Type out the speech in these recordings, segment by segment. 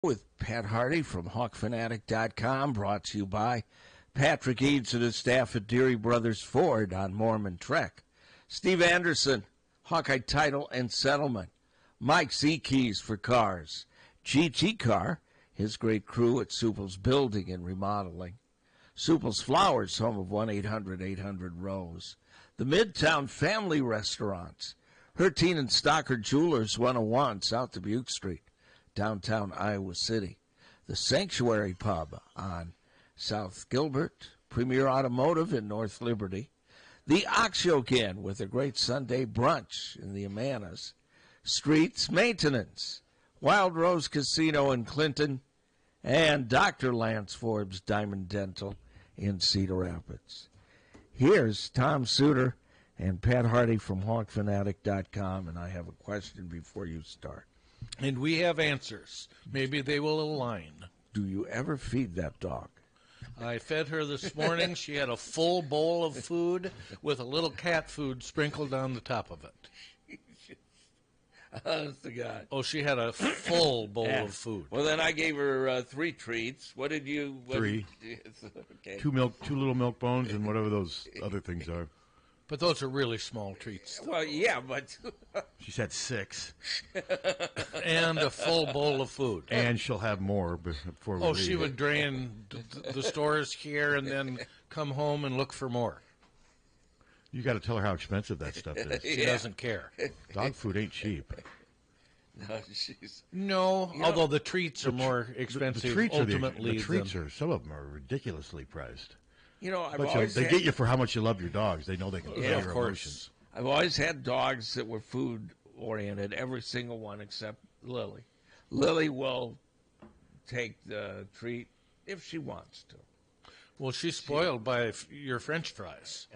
with Pat Harty from HawkFanatic.com, brought to you by Patrick Eads and his staff at Deary Brothers Ford on Mormon Trek. Steve Anderson, Hawkeye Title and Settlement. Mike Z-Keys for Cars. GT Car, his great crew at Supple's Building and Remodeling. Supple's Flowers, home of 1-800-800-ROSE. The Midtown Family Restaurants. Hertine and Stocker Jewelers, 101 South Dubuque Street, downtown Iowa City. The Sanctuary Pub on South Gilbert. Premier Automotive in North Liberty. The Oxyocan with a great Sunday brunch in the Amanas. Streets Maintenance. Wild Rose Casino in Clinton. And Dr. Lance Forbes Diamond Dental in Cedar Rapids. Here's Tom Suter and Pat Harty from HawkFanatic.com, and I have a question before you start. And we have answers. Maybe they will align. Do you ever feed that dog? I fed her this morning. She had a full bowl of food with a little cat food sprinkled on the top of it. Honest to God. Oh, she had a full bowl of food. Well, then I gave her 3 treats. What did you... 3. Okay. 2 little milk bones and whatever those other things are. But those are really small treats. Well, yeah, but... She said 6. And a full bowl of food. And she'll have more before we leave. She would drain the stores here and then come home and look for more. You got to tell her how expensive that stuff is. She doesn't care. Dog food ain't cheap. No, although the treats are more expensive. The treats ultimately, the treats are, some of them are ridiculously priced. You know, they get you for how much you love your dogs. They know they can feel your emotions. I've always had dogs that were food oriented. Every single one except Lily. Lily will take the treat if she wants to. Well, she's spoiled by your French fries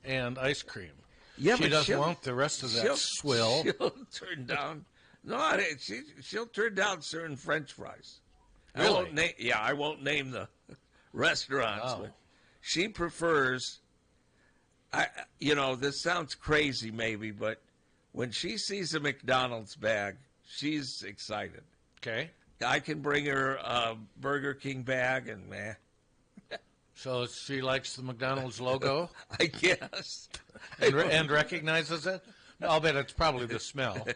and ice cream. Yeah, she doesn't want the rest of that swill. She'll turn down. No, she'll turn down certain French fries. Really? I won't name the restaurants, Oh. but she prefers. This sounds crazy, maybe, but when she sees a McDonald's bag, she's excited. Okay. I can bring her a Burger King bag, and So she likes the McDonald's logo? I guess. And recognizes it? No, I'll bet it's probably the smell.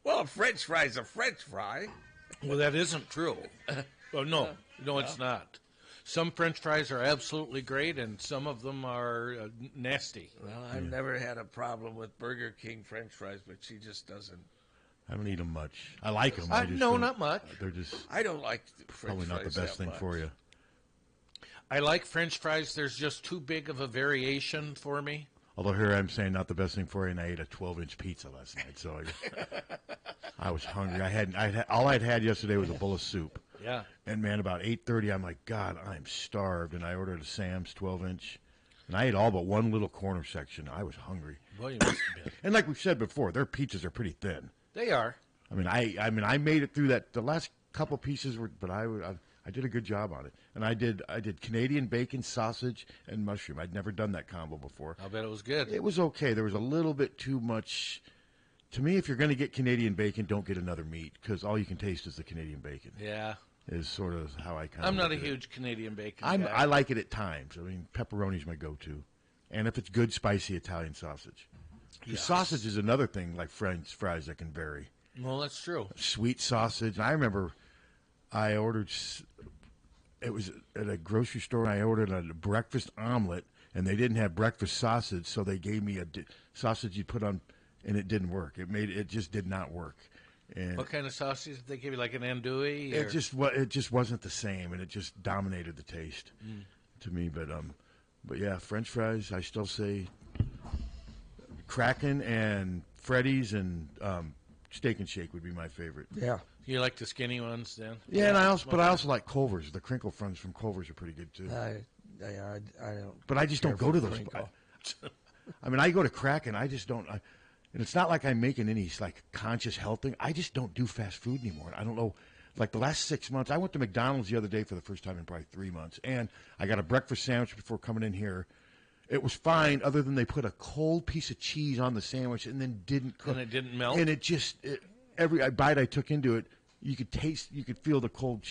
Well, a French fry's a French fry. Well, that isn't true. Oh, no, it's not. Some French fries are absolutely great, and some of them are nasty. Well, I've never had a problem with Burger King French fries, but she just doesn't. I don't eat them much. I like them. No, not much. They're just I don't like French probably not the fries best thing much. for you. I like French fries. There's just too big of a variation for me. Although here I'm saying not the best thing for you, and I ate a 12-inch pizza last night, so I was hungry. All I'd had yesterday was a bowl of soup. Yeah. And man, about 8:30, I'm like, God, I'm starved, and I ordered a Sam's 12-inch, and I ate all but one little corner section. I was hungry. Well, you must have been. And like we've said before, their pizzas are pretty thin. They are. I mean, I made it through that. The last couple pieces were, but I did a good job on it. And I did Canadian bacon, sausage, and mushroom. I'd never done that combo before. I'll bet it was good. It was okay. There was a little bit too much. To me, if you're going to get Canadian bacon, don't get another meat, because all you can taste is the Canadian bacon. Yeah. Is sort of how I kind of. I'm not a huge Canadian bacon guy. I like it at times. I mean, pepperoni's my go-to. And if it's good, spicy Italian sausage. The sausage is another thing, like French fries, that can vary. Well, that's true. Sweet sausage. And I remember I ordered, it was at a grocery store, and I ordered a breakfast omelet, and they didn't have breakfast sausage, so they gave me a sausage you put on, and it didn't work. It just did not work. And what kind of sausage did they give you, like an andouille? It just wasn't the same, and it just dominated the taste to me. But yeah, French fries, I still say Kraken and Freddy's and Steak and Shake would be my favorite. Yeah. You like the skinny ones then? Yeah, and I also like Culver's. The crinkle fries from Culver's are pretty good too. I don't. But I just don't go to those. I mean, I go to Kraken. I just don't. And it's not like I'm making any like conscious health thing. I just don't do fast food anymore. I don't know. Like the last 6 months, I went to McDonald's the other day for the first time in probably 3 months, and I got a breakfast sandwich before coming in here. It was fine, other than they put a cold piece of cheese on the sandwich and then didn't cook. And it didn't melt? And it just, every bite I took into it, you could taste, you could feel the cold.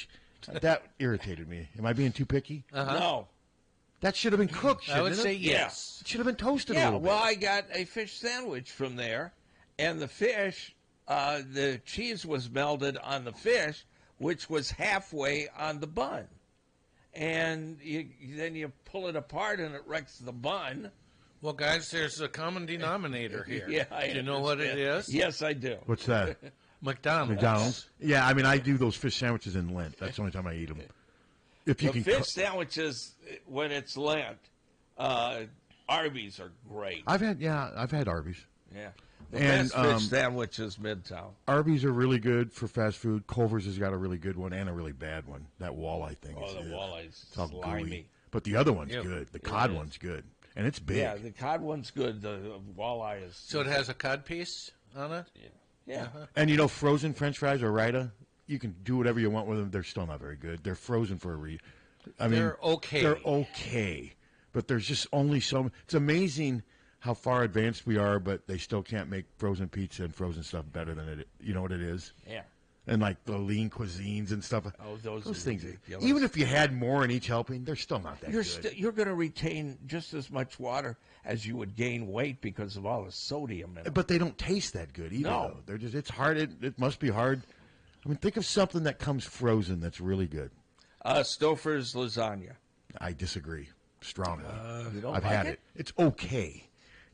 That irritated me. Am I being too picky? No. That should have been cooked. I would shouldn't say it? yes. It should have been toasted a Yeah, little bit. well, I got a fish sandwich from there, and the fish, the cheese was melted on the fish, which was halfway on the bun. And then you pull it apart, and it wrecks the bun. Well, guys, there's a common denominator here. Yeah, do you know what it is? Yes, I do. What's that? McDonald's. Yeah, I mean, I do those fish sandwiches in Lent. That's the only time I eat them. If you The can fish sandwiches, when it's Lent, Arby's are great. I've had Arby's. Yeah. The And, best fish sandwich is Midtown. Arby's are really good for fast food. Culver's has got a really good one and a really bad one. That walleye thing. Oh, is, the walleye's it's all slimy. gooey. But the other one's Yeah. good. The cod one's good. And it's big. Yeah, the cod one's good. The walleye is... So it has a cod piece on it? Yeah. And you know, frozen French fries or Rita, you can do whatever you want with them. They're still not very good. They're frozen for a reason. I mean, They're okay. They're okay, but there's just only so. It's amazing how far advanced we are, but they still can't make frozen pizza and frozen stuff better than it. You know what it is? Yeah. And like the lean cuisines and stuff. Oh, those are things. ridiculous. Even if you had more in each helping, they're still not that good. You're going to retain just as much water as you would gain weight because of all the sodium in them. But they don't taste that good either. No. Though. They're just. It's hard. It must be hard. I mean, think of something that comes frozen that's really good. Stouffer's lasagna. I disagree strongly. You don't I've like had it. It's okay.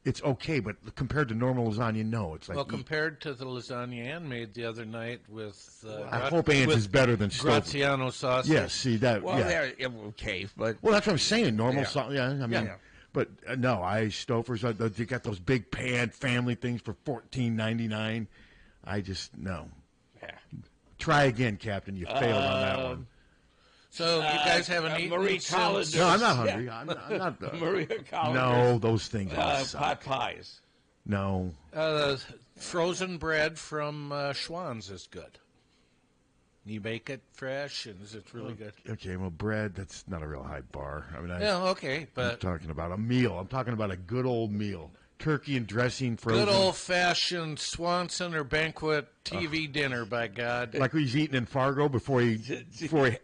It's okay, but compared to normal lasagna, no. It's like Well, compared to the lasagna Ann made the other night with... I hope Ann's is better than Stouffer. Graziano sausage. Yes, see that. Well, yeah. they're okay, but... Well, that's what I'm saying. Normal Yeah. sauce. Yeah, I mean, Yeah. but no, Stouffer's. They got those big pan family things for $14.99. I just no. Yeah. Try again, Captain. You failed on that one. So you guys haven't eaten Marie since... Collins. No, I'm not hungry. Yeah. I'm not. Maria Collins. No, those things all suck. Pot pies. No. Frozen bread from Schwann's is good. You make it fresh, and it's really good. Okay, well, bread, that's not a real high bar. I mean, Yeah, okay, I'm but talking about a meal. I'm talking about a good old meal. Turkey and dressing frozen. good old-fashioned Swanson or banquet TV dinner, by God. Like he's eating in Fargo before he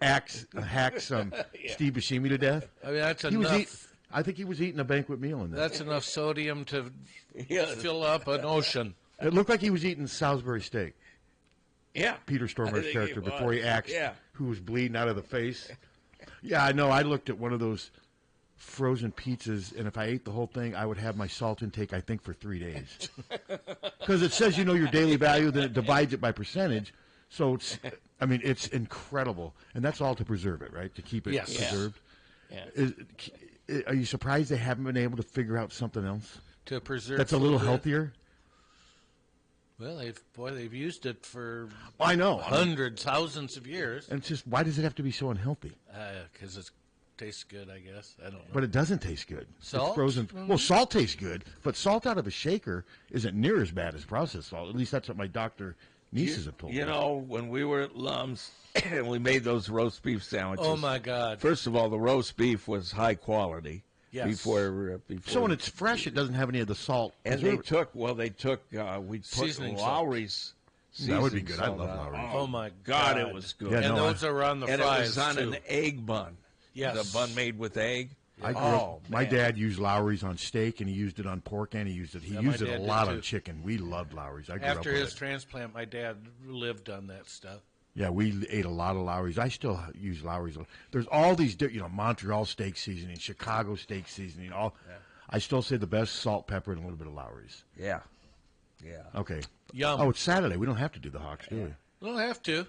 hacks Steve Buscemi to death. I mean, that's He was enough. I think he was eating a banquet meal in that. That's enough sodium to Yeah. fill up an ocean. It looked like he was eating Salisbury steak. Yeah. Peter I Stormare's think character it before was. he axed Yeah. who was bleeding out of the face. Yeah, I know. I looked at one of those frozen pizzas, and if I ate the whole thing, I would have my salt intake, I think, for 3 days. Because it says your daily value, then it divides it by percentage. So it's, I mean, it's incredible, and that's all to preserve it, right? To keep it Yes. preserved. Yeah. Are you surprised they haven't been able to figure out something else To preserve that's a little food. healthier? Well, they've used it for I know. hundreds, thousands of years. And it's just, why does it have to be so unhealthy? Because it tastes good, I guess. I don't know. But it doesn't taste good. Salt? It's frozen. Well, salt tastes good, but salt out of a shaker isn't near as bad as processed salt. At least that's what my doctor nieces have told me. You know, when we were at Lum's and we made those roast beef sandwiches. Oh, my God. First of all, the roast beef was high quality. Yes. Before. So when it's fresh, it doesn't have any of the salt. And we put we put Seasoning Lowry's. That would be seasoning good. I salt love on. Lowry's. Oh, my God, God. it was good. Yeah, And no, those are on the And fries, it was on too. an egg bun. Yes. The bun made with egg. I grew Oh, up, my man. dad used Lowry's on steak, and he used it on pork, and he used it. He Yeah, my used it a dad did, lot too. on chicken. We loved Lowry's. I grew After up with his it. transplant, my dad lived on that stuff. Yeah, we ate a lot of Lowry's. I still use Lowry's. There's all these, Montreal steak seasoning, Chicago steak seasoning. I still say the best salt, pepper, and a little bit of Lowry's. Yeah. Yeah. Okay. Yum. Oh, it's Saturday. We don't have to do the Hawks, do we? Don't have to.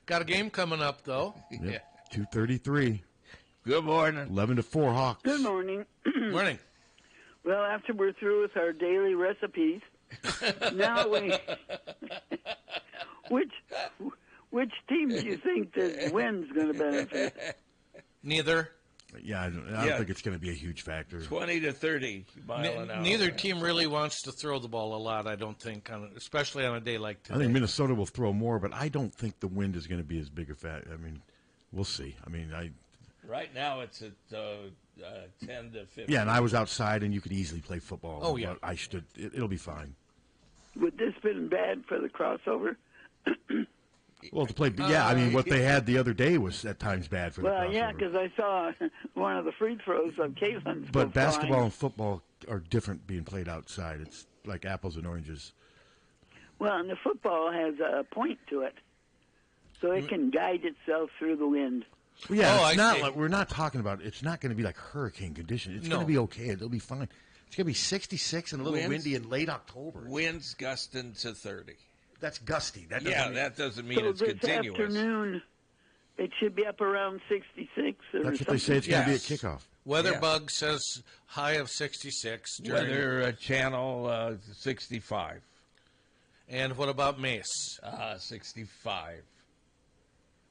Got a game coming up, though. Yep. 2:33, Good morning. 11 to 4 Hawks. Good morning. Morning. Well, after we're through with our daily recipes, now which team do you think that wins going to benefit? Neither. Yeah, I don't Yeah. think it's going to be a huge factor. 20 to 30 mile an hour. Neither team really wants to throw the ball a lot, I don't think, especially on a day like I today. think Minnesota will throw more, but I don't think the wind is going to be as big a factor. I mean, we'll see. I mean, Right now it's at 10 to 15. yeah, and I was outside, and you could easily play football. Oh, yeah. But it'll be fine. Would this been bad for the crossover? Well, to play, I mean, what they had the other day was at times bad for the crossover. Well, yeah, because I saw one of the free throws of Caitlin's. But basketball and football are different being played outside. It's like apples and oranges. Well, and the football has a point to it, so it can guide itself through the wind. Well, yeah, it's not like, we're not talking about. It's not going to be like hurricane conditions. It's going to be okay. It'll be fine. It's going to be 66 and a little windy in late October. Winds gusting to 30. That's gusty. That doesn't mean it's continuous. So this afternoon, it should be up around 66 or That's what something. they say. It's going to be at kickoff. WeatherBug says high of 66. Weather channel 65. And what about Mace? 65.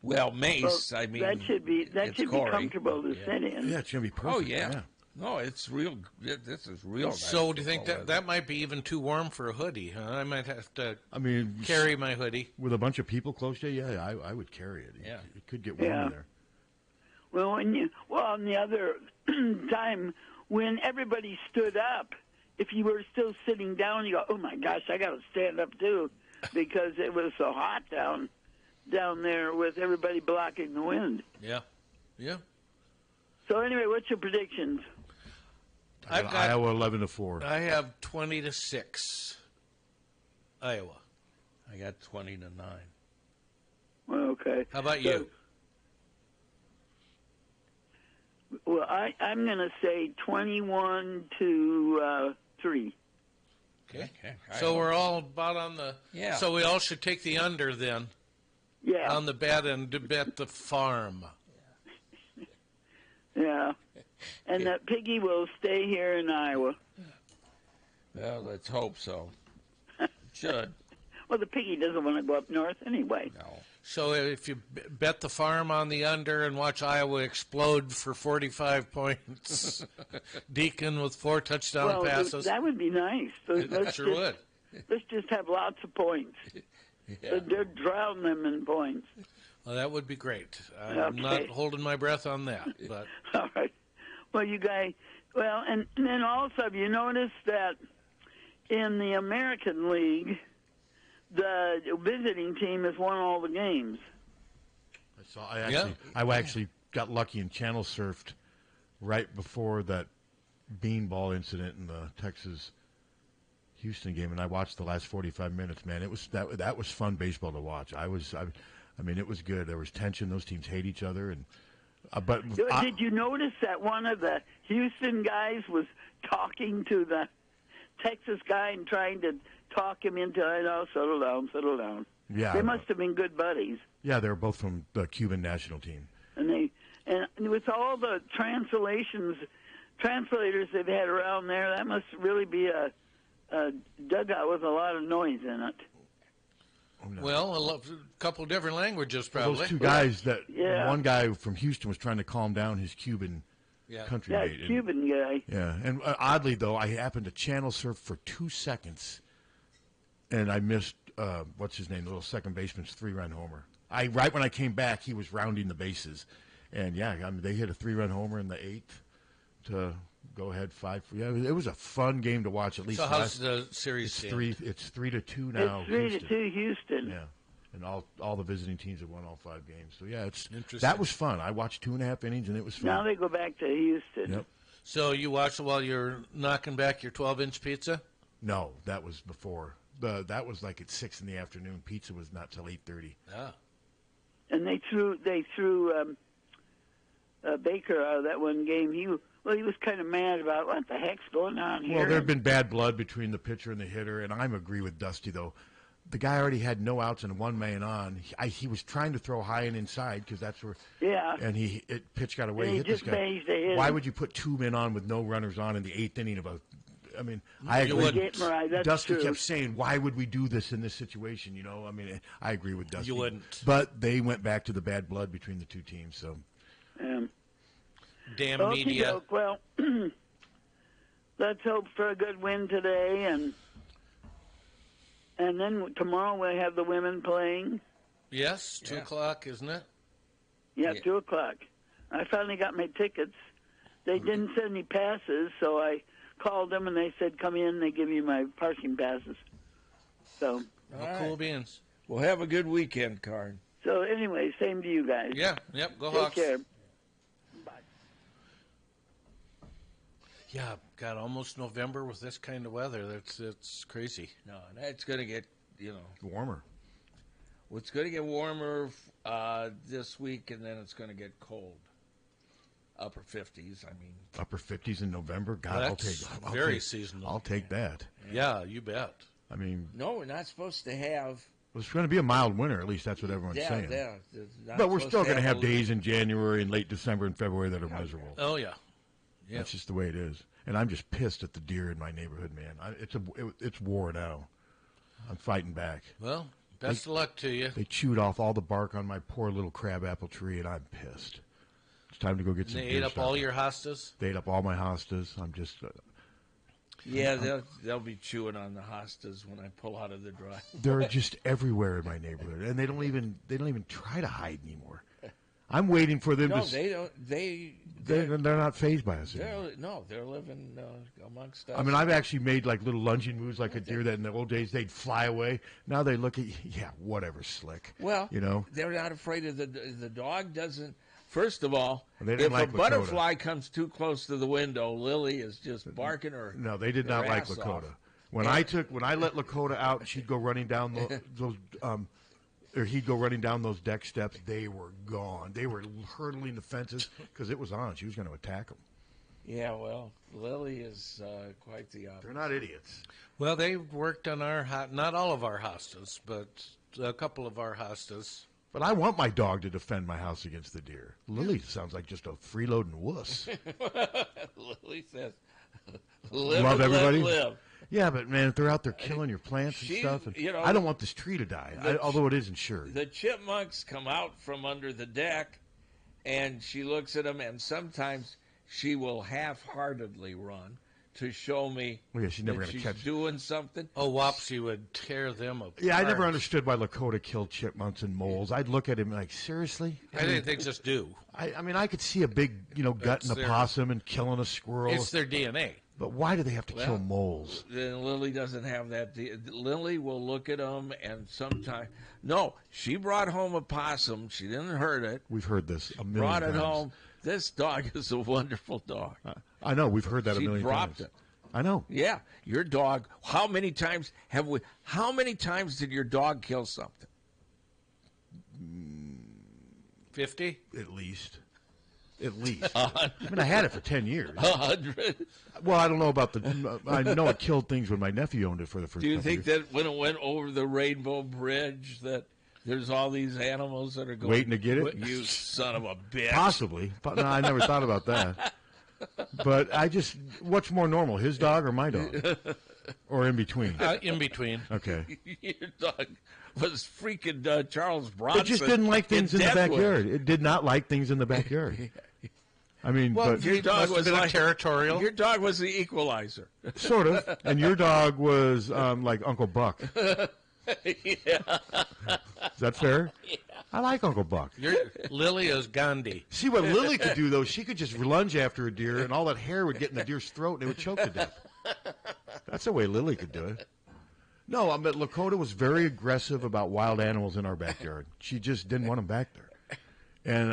Well, Mace, Well, I mean, that should be comfortable to sit in. Yeah, it's going to be perfect. Oh, yeah. No, it's real. This is real. So do you think that might be even too warm for a hoodie? Huh? I might have to carry my hoodie. With a bunch of people close to you, I would carry it. Yeah. It could get warm in there. Well, on the other time, when everybody stood up, if you were still sitting down, you go, oh, my gosh, I got to stand up, too, because it was so hot down there with everybody blocking the wind. Yeah. So, anyway, what's your predictions? I've got Iowa 11-4. I have 20-6. Iowa. I got 20-9. Well, okay. How about you? Well, I'm going to say 21-3. Okay. So we're all about on the. Yeah. So we all should take the under then. Yeah. On the bet and to bet the farm. Yeah. And that piggy will stay here in Iowa. Well, let's hope so. Should. Well, the piggy doesn't want to go up north anyway. No. So if you bet the farm on the under and watch Iowa explode for 45 points, Deacon with 4 touchdown passes. That would be nice. So Sure would. Let's just have lots of points. Yeah. They're drowning them in points. Well, that would be great. I'm not holding my breath on that. But all right. Well, you guys. Well, and then also, have you noticed that in the American League, the visiting team has won all the games? I actually got lucky and channel surfed right before that beanball incident in the Texas Houston game, and I watched the last 45 minutes. Man, it was that was fun baseball to watch. I mean, it was good. There was tension. Those teams hate each other, and did you notice that one of the Houston guys was talking to the Texas guy and trying to talk him into, settle down. Yeah, they must have been good buddies. Yeah, they were both from the Cuban national team. And with all the translators they've had around there, that must really be a dugout with a lot of noise in it. Oh, no. Well, a couple of different languages, probably. Those two guys one guy from Houston was trying to calm down his Cuban countrymate. Yeah, Cuban guy. Yeah, and oddly, though, I happened to channel surf for 2 seconds, and I missed, what's his name, the little second baseman's 3-run homer. Right when I came back, he was rounding the bases. And, they hit a 3-run homer in the 8th to go ahead 5. Yeah, it was a fun game to watch. At least. So how's the series? It's 3-2 now. It's 3-2 Houston. Yeah, and all the visiting teams have won all 5 games. So interesting. That was fun. I watched 2.5 innings, and it was fun. Now they go back to Houston. Yep. So you watched it while you're knocking back your 12-inch pizza? No, that was before. That was like at 6 in the afternoon. Pizza was not till 8:30. Ah. And they threw Baker out of that one game. He was kind of mad about what the heck's going on here. Well, there had been bad blood between the pitcher and the hitter, and I agree with Dusty, though. The guy already had no outs and 1 man on. He was trying to throw high and inside because that's where. Yeah. And pitch got away. And he hit just this guy. managed to hit Why him. would you put 2 men on with no runners on in the 8th inning I agree. That's Dusty true. kept saying, "Why would we do this in this situation?" I agree with Dusty. You wouldn't. But they went back to the bad blood between the 2 teams. So. Damn media. Well, let's hope for a good win today, and then tomorrow we'll have the women playing. Yes, 2 o'clock, isn't it? Yeah, 2 o'clock. I finally got my tickets. They didn't send me passes, so I called them, and they said, come in, they give you my parking passes. So. Cool beans. Well, have a good weekend, Karn. So anyway, same to you guys. Yeah, yep, go Take Hawks. care. Bye. Yeah, God, almost November with this kind of weather. It's crazy. No, it's going to get, Warmer. well, it's going to get warmer this week, and then it's going to get cold. Upper 50s, I mean. Upper 50s in November? God, That's very seasonal. I'll take that. Yeah, you bet. I mean, No, we're not supposed to have. it's going to be a mild winter. At least that's what everyone's saying. But we're still going to have days in January and late December and February that are miserable. Oh, yeah. Yeah. That's just the way it is. And I'm just pissed at the deer in my neighborhood, man. It's war now. I'm fighting back. Well, best of luck to you. They chewed off all the bark on my poor little crabapple tree, and I'm pissed. It's time to go get some They deer ate up stuff. all your hostas? They ate up all my hostas. I'm just... Yeah, they'll be chewing on the hostas when I pull out of the drive. they're just everywhere in my neighborhood, and they don't even try to hide anymore. I'm waiting for them No, to... they don't. They're not phased by us anymore. They're living amongst us. I mean, I've actually made like little lunging moves like a deer that in the old days they'd fly away. Now they look at you, yeah, whatever, slick. Well, you know, they're not afraid of the dog. Doesn't. First of all, They if didn't like a Lakota. butterfly comes too close to the window, Lily is just barking her. No, they did her not like ass Lakota. off. When I let Lakota out, and she'd go running down or he'd go running down those deck steps. They were gone. They were hurdling the fences because it was on. She was going to attack them. Yeah, well, Lily is quite the opposite. They're not idiots. Well, they worked on not all of our hostas, but a couple of our hostas. But I want my dog to defend my house against the deer. Lily sounds like just a freeloading wuss. Lily says, "Live Love and everybody. let live." Yeah, but man, if they're out there killing your plants and stuff, and I don't want this tree to die, although it is insured. The chipmunks come out from under the deck, and she looks at them, and sometimes she will half-heartedly run to show me she's never that going to she's catch. doing something. Oh, Wopsy would tear them apart. Yeah, I never understood why Lakota killed chipmunks and moles. I'd look at him like, seriously? I think they just do. I mean, I could see a big, gutting a possum and killing a squirrel. It's their DNA. But why do they have to kill moles? Then Lily doesn't have that. Lily will look at them, and sometimes she brought home a possum. She didn't hurt it. We've heard this a million Brought times. it home. This dog is a wonderful dog. I know. We've heard that She a million dropped times. it. I know. Yeah, your dog. How many times How many times did your dog kill something? 50? At least. I mean, I had it for 10 years. 100. Well, I don't know about I know it killed things when my nephew owned it for the first Do you couple think years. that when it went over the Rainbow Bridge that there's all these animals that are going Waiting to get it? You son of a bitch. Possibly. No, I never thought about that. But what's more normal, his dog or my dog? Or in between? In between. Okay. Your dog was freaking Charles Bronson. It just didn't like things in the Deathwish. backyard. It did not like things in the backyard. I mean, but your dog was like territorial. Your dog was the equalizer. Sort of. And your dog was like Uncle Buck. Yeah. Is that fair? Yeah. I like Uncle Buck. Lily is Gandhi. See what Lily could do, though? She could just lunge after a deer, and all that hair would get in the deer's throat, and it would choke to death. That's the way Lily could do it. No, I mean, Lakota was very aggressive about wild animals in our backyard. She just didn't want them back there. And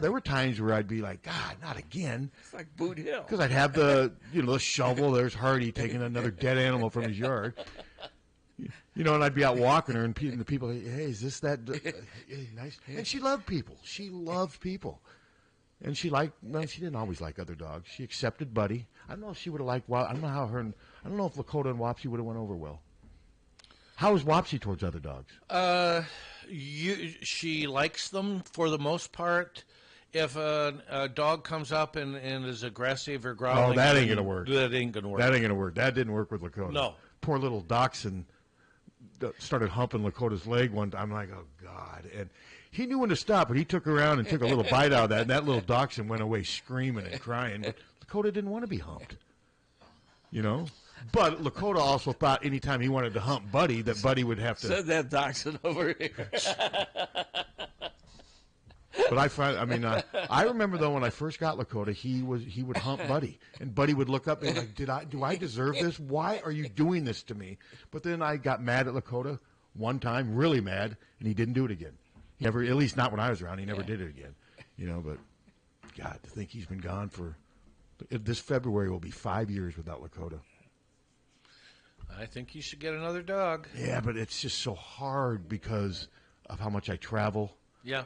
there were times where I'd be like, God, not again. It's like Boot Hill. Because I'd have the shovel. There's Harty taking another dead animal from his yard. And I'd be out walking her, and the people, hey, is this that? Nice. And she loved people. She loved people. And she didn't always like other dogs. She accepted Buddy. I don't know if she would have liked Wop. I don't know if Lakota and Wopsy would have went over well. How is Wopsy towards other dogs? She likes them for the most part. If a dog comes up and is aggressive or growling, that ain't gonna work. That ain't gonna work. That ain't gonna work. That didn't work with Lakota. No. Poor little Dachshund started humping Lakota's leg one time. I'm like, oh God! And he knew when to stop, but he took her around and took a little bite out of that, and that little Dachshund went away screaming and crying. But Lakota didn't want to be humped. But Lakota also thought anytime he wanted to hump Buddy, that Buddy would have to. Send that Dachshund over here. But I remember though when I first got Lakota, he would hump Buddy, and Buddy would look up and be like, do I deserve this? Why are you doing this to me? But then I got mad at Lakota. one time, really mad, and he didn't do it again. He never, at least not when I was around, he never did it again. But God, to think he's been gone for, this February will be 5 years without Lakota. I think you should get another dog. Yeah, but it's just so hard because of how much I travel. Yeah.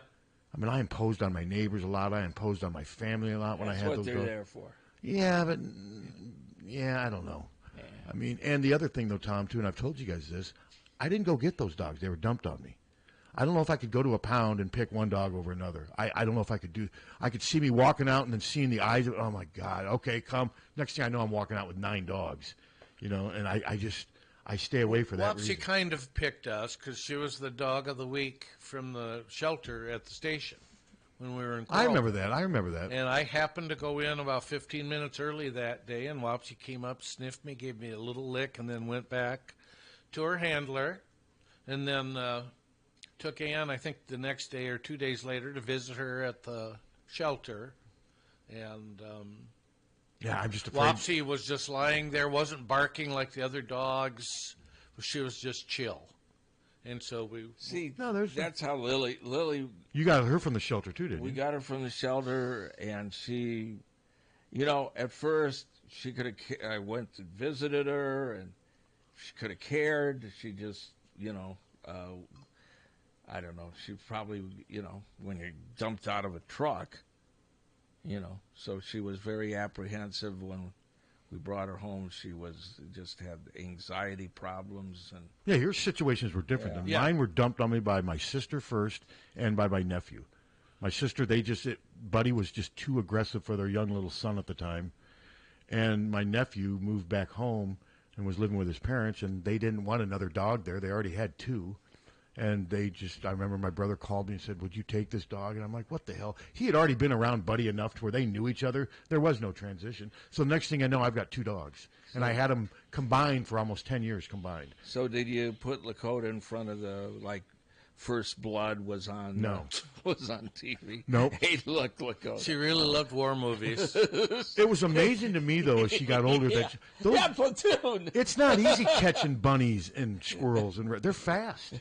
I mean, I imposed on my neighbors a lot. I imposed on my family a lot when I had those dogs. That's what they're there for. Yeah, but, I don't know. Yeah. I mean, and the other thing, though, Tom, too, and I've told you guys this, I didn't go get those dogs. They were dumped on me. I don't know if I could go to a pound and pick one dog over another. I don't know if I could I could see me walking out and then seeing the eyes of, oh, my God, okay, come. Next thing I know, I'm walking out with 9 dogs, and I stay away for that reason. She kind of picked us because she was the dog of the week from the shelter at the station when we were in Coral. I remember that. And I happened to go in about 15 minutes early that day, and Wapsie came up, sniffed me, gave me a little lick, and then went back to her handler, and then took Ann, I think, the next day or 2 days later to visit her at the shelter. And yeah, I'm just afraid. Wapsie was just lying there, wasn't barking like the other dogs. She was just chill. And so we that's how Lily. You got her from the shelter too, didn't you? We got her from the shelter, and she, at first she could have. I went and visited her, and she could have cared. She just, I don't know. She probably, when you're dumped out of a truck, so she was very apprehensive when we brought her home. She just had anxiety problems. And yeah, your situations were different. Yeah. Mine were dumped on me by my sister first and by my nephew. My sister, Buddy was just too aggressive for their young little son at the time. And my nephew moved back home and was living with his parents, and they didn't want another dog there. They already had 2. And I remember my brother called me and said, would you take this dog? And I'm like, what the hell? He had already been around Buddy enough to where they knew each other. There was no transition. So next thing I know, I've got 2 dogs. And I had them combined for almost 10 years combined. So did you put Lakota in front of First Blood was on? No. Was on TV. Nope. Hey, look, Lakota. She really loved war movies. It was amazing to me, though, as she got older. Platoon. It's not easy catching bunnies and squirrels. They're fast.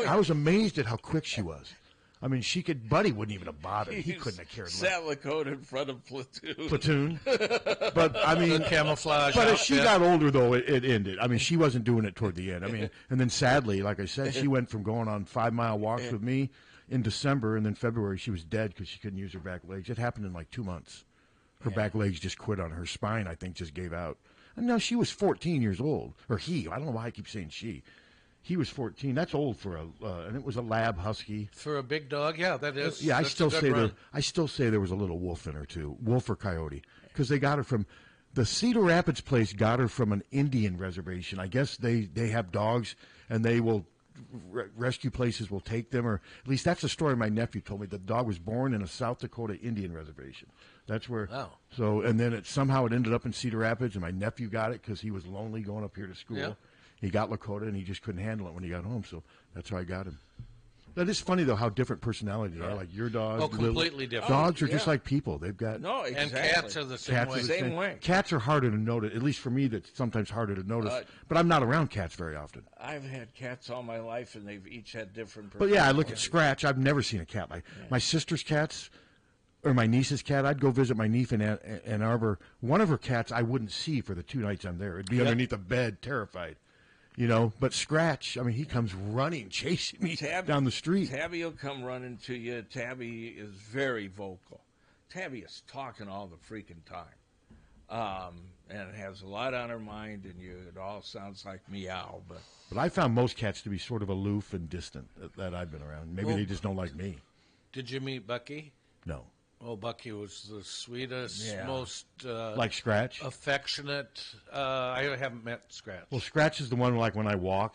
I was amazed at how quick she was. I mean, Buddy wouldn't even have bothered. He couldn't have cared less. Sat Lakota in front of Platoon. Platoon. But, I mean. Camouflage. But as she got older, though, it ended. I mean, she wasn't doing it toward the end. I mean, and then sadly, like I said, she went from going on 5-mile walks with me in December, and then February she was dead because she couldn't use her back legs. It happened in like 2 months. Her back legs just quit on her. Her spine, I think, just gave out. And now she was 14 years old. Or he. I don't know why I keep saying she. He was 14. That's old for and it was a lab husky. For a big dog, yeah, that is. Yeah, I still say there was a little wolf in her too, wolf or coyote, because they got her from the Cedar Rapids place. Got her from an Indian reservation. I guess they have dogs, and they will rescue places will take them, or at least that's the story my nephew told me. The dog was born in a South Dakota Indian reservation. That's where. Wow. So and then somehow it ended up in Cedar Rapids, and my nephew got it because he was lonely going up here to school. Yeah. He got Lakota, and he just couldn't handle it when he got home, so that's how I got him. That is funny, though, how different personalities are. Like your dog. Oh, completely different. Dogs are just like people. They've got... No, exactly. And cats are the same way. Same way. Cats are harder to notice, at least for me, that's sometimes harder to notice. But I'm not around cats very often. I've had cats all my life, and they've each had different personalities. But, yeah, I look at Scratch. I've never seen a cat. My sister's cats... Or my niece's cat. I'd go visit my niece in Ann Arbor. One of her cats I wouldn't see for the 2 nights I'm there. It'd be underneath a bed, terrified. But Scratch, I mean, he comes running, chasing me down the street. Tabby will come running to you. Tabby is very vocal. Tabby is talking all the freaking time. And has a lot on her mind, and it all sounds like meow. But I found most cats to be sort of aloof and distant that I've been around. Maybe they just don't like me. Did you meet Bucky? No. Oh, Bucky was the sweetest, most like Scratch, affectionate. I haven't met Scratch. Well, Scratch is the one like when I walk,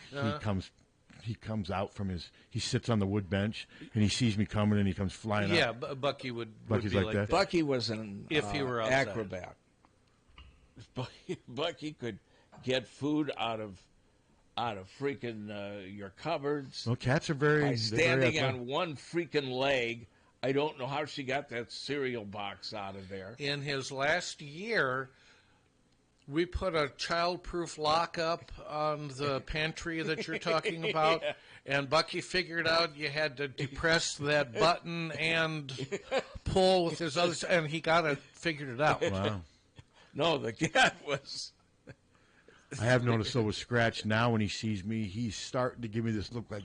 he comes out from he sits on the wood bench and he sees me coming and he comes flying out. Yeah, Bucky's would be like that. Bucky was an if he were outside. Acrobat. Bucky could get food out of freaking your cupboards. Well, cats are by standing on one freaking leg. I don't know how she got that cereal box out of there. In his last year, We put a child-proof lock up on the pantry that you're talking about, and Bucky figured out you had to depress that button and pull with his other, and he figured it out. Wow. No, the cat was. I have noticed, though, with Scratch, now when he sees me, he's starting to give me this look like,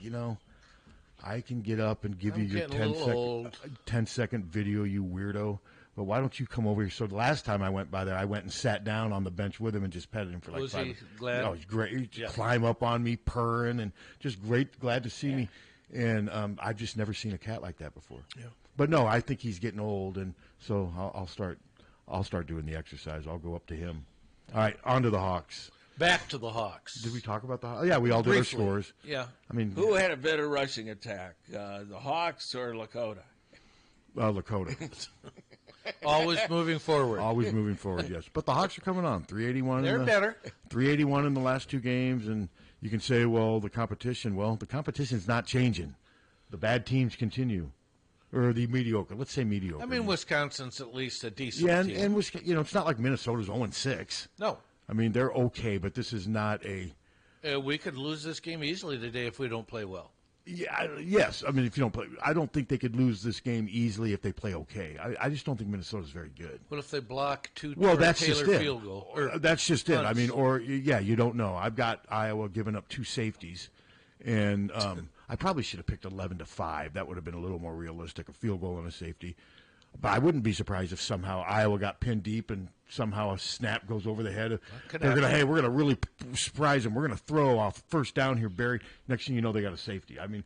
I can get up and give you your 10-second video, you weirdo. But why don't you come over here? So the last time I went by there, I went and sat down on the bench with him and just petted him for like Was 5 he minutes. glad? Oh, he's great. He'd climb up on me, purring, and just glad to see me. And I've just never seen a cat like that before. Yeah. But no, I think he's getting old, and so I'll start doing the exercise. I'll go up to him. All right, on to the Hawks. Back to the Hawks. Did we talk about the Hawks? Yeah, we all did our scores. Yeah. I mean, Who had a better rushing attack, the Hawks or Lakota? Lakota. Always moving forward. Always moving forward, yes. But the Hawks are coming on. 381. They're better. 381 in the last 2 games, and you can say, the competition's not changing. The bad teams continue. Or the mediocre. Let's say mediocre. I mean, Wisconsin's at least a decent team. And it's not like Minnesota's 0-6. No. I mean, they're okay, but this is not a... we could lose this game easily today if we don't play well. Yes. I mean, if you don't play... I don't think they could lose this game easily if they play okay. I just don't think Minnesota's very good. What if they block 2 that's Taylor just it. field goal? That's just punts. it. I mean, you don't know. I've got Iowa giving up 2 safeties, and I probably should have picked 11-5. That would have been a little more realistic, a field goal and a safety. But I wouldn't be surprised if somehow Iowa got pinned deep and somehow a snap goes over the head. We're going to really surprise them. We're going to throw off first down here, Barry. Next thing you know, they got a safety. I mean,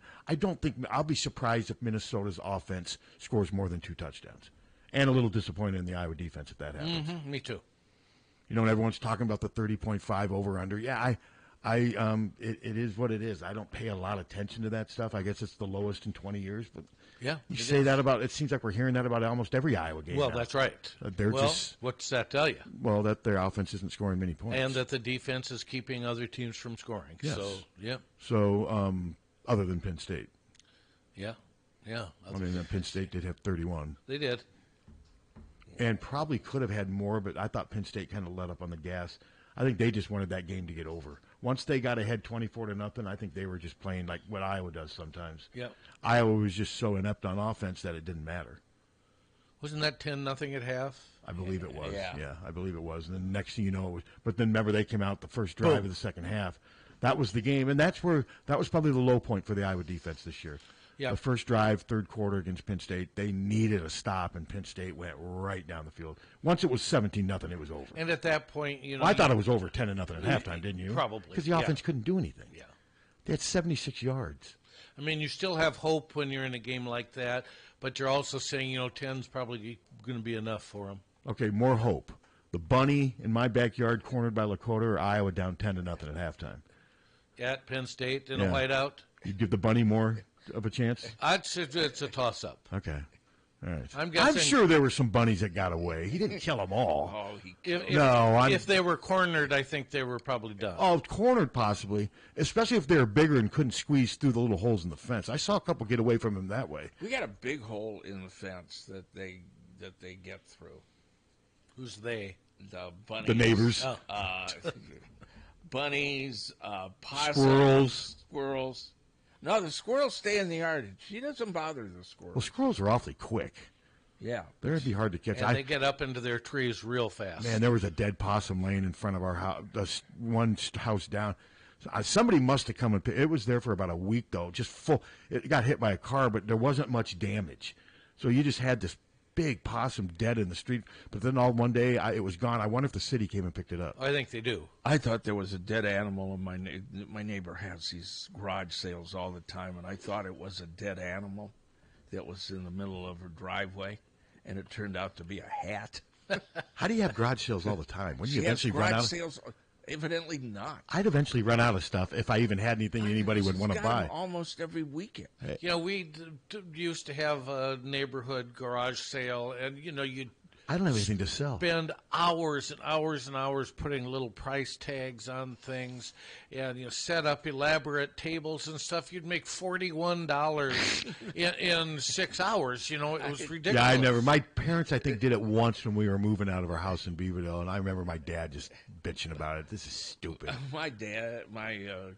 I'll be surprised if Minnesota's offense scores more than 2 touchdowns. And a little disappointed in the Iowa defense if that happens. Mm-hmm, me too. Everyone's talking about the 30.5 over-under. Yeah, it is what it is. I don't pay a lot of attention to that stuff. I guess it's the lowest in 20 years, but yeah, you say that about. It seems like we're hearing that about almost every Iowa game. Well, now. that's right. What does that tell you? Well, that their offense isn't scoring many points, and that the defense is keeping other teams from scoring. Yes. So, yeah. So, other than Penn State. Yeah. I mean, Penn State did have 31. They did. And probably could have had more, but I thought Penn State kind of let up on the gas. I think they just wanted that game to get over. Once they got ahead 24-0, I think they were just playing like what Iowa does sometimes. Yeah. Iowa was just so inept on offense that it didn't matter. Wasn't that 10-0 at half? I believe it was. Yeah, I believe it was. And then next thing you know, it was. But then remember, they came out the first drive of the second half. That was the game, and that was probably the low point for the Iowa defense this year. Yeah. The first drive, third quarter against Penn State, they needed a stop, and Penn State went right down the field. Once it was 17-0, it was over. And at that point, I thought it was over 10-0 at halftime, didn't you? Probably. Because the offense couldn't do anything. Yeah. They had 76 yards. I mean, you still have hope when you're in a game like that, but you're also saying, 10's probably going to be enough for them. Okay, more hope. The bunny in my backyard cornered by Lakota, or Iowa down 10-0 at halftime. At Penn State in a whiteout? You give the bunny more of a chance? I'd say it's a toss-up. Okay. All right. I'm sure there were some bunnies that got away. He didn't kill them all. If they were cornered, I think they were probably done. Oh, cornered possibly, especially if they were bigger and couldn't squeeze through the little holes in the fence. I saw a couple get away from him that way. We got a big hole in the fence that they get through. Who's they? The bunnies. The neighbors. Bunnies, possums. Squirrels. No, the squirrels stay in the yard. She doesn't bother the squirrels. Well, squirrels are awfully quick. Yeah. They'd be hard to catch. And they get up into their trees real fast. Man, there was a dead possum laying in front of our house, one house down. Somebody must have come and it was there for about a week, though, just full. It got hit by a car, but there wasn't much damage. So you just had this big possum dead in the street. But then all one day, it was gone. I wonder if the city came and picked it up. I think they do. I thought there was a dead animal. My neighbor has these garage sales all the time, and I thought it was a dead animal that was in the middle of her driveway, and it turned out to be a hat. How do you have garage sales all the time? When you eventually run out? Sales, evidently not. I'd eventually run out of stuff if I even had anything anybody would want to buy. Almost every weekend. We used to have a neighborhood garage sale, and I don't have anything to sell. Spend hours and hours and hours putting little price tags on things, and set up elaborate tables and stuff. You'd make $41 in 6 hours. It was ridiculous. Yeah, I never. My parents, I think, did it once when we were moving out of our house in Beaverville, and I remember my dad just bitching about it. This is stupid. My dad, Jan,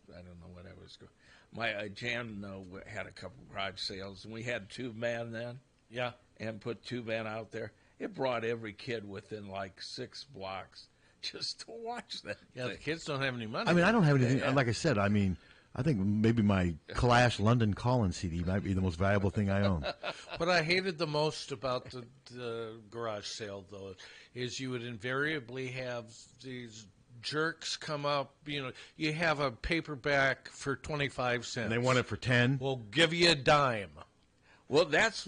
I don't know what I was going. My Jan had a couple garage sales, and we had two men then. Yeah. And put two men out there. It brought every kid within like 6 blocks just to watch that. Yeah, thing. the kids don't have any money. I mean, I don't have anything. Like I said, I mean, I think maybe my Clash London Calling CD might be the most valuable thing I own. What I hated the most about the garage sale, though, is you would invariably have these jerks come up. You have a paperback for 25 cents. And they want it for 10. We'll give you a dime. Well, that's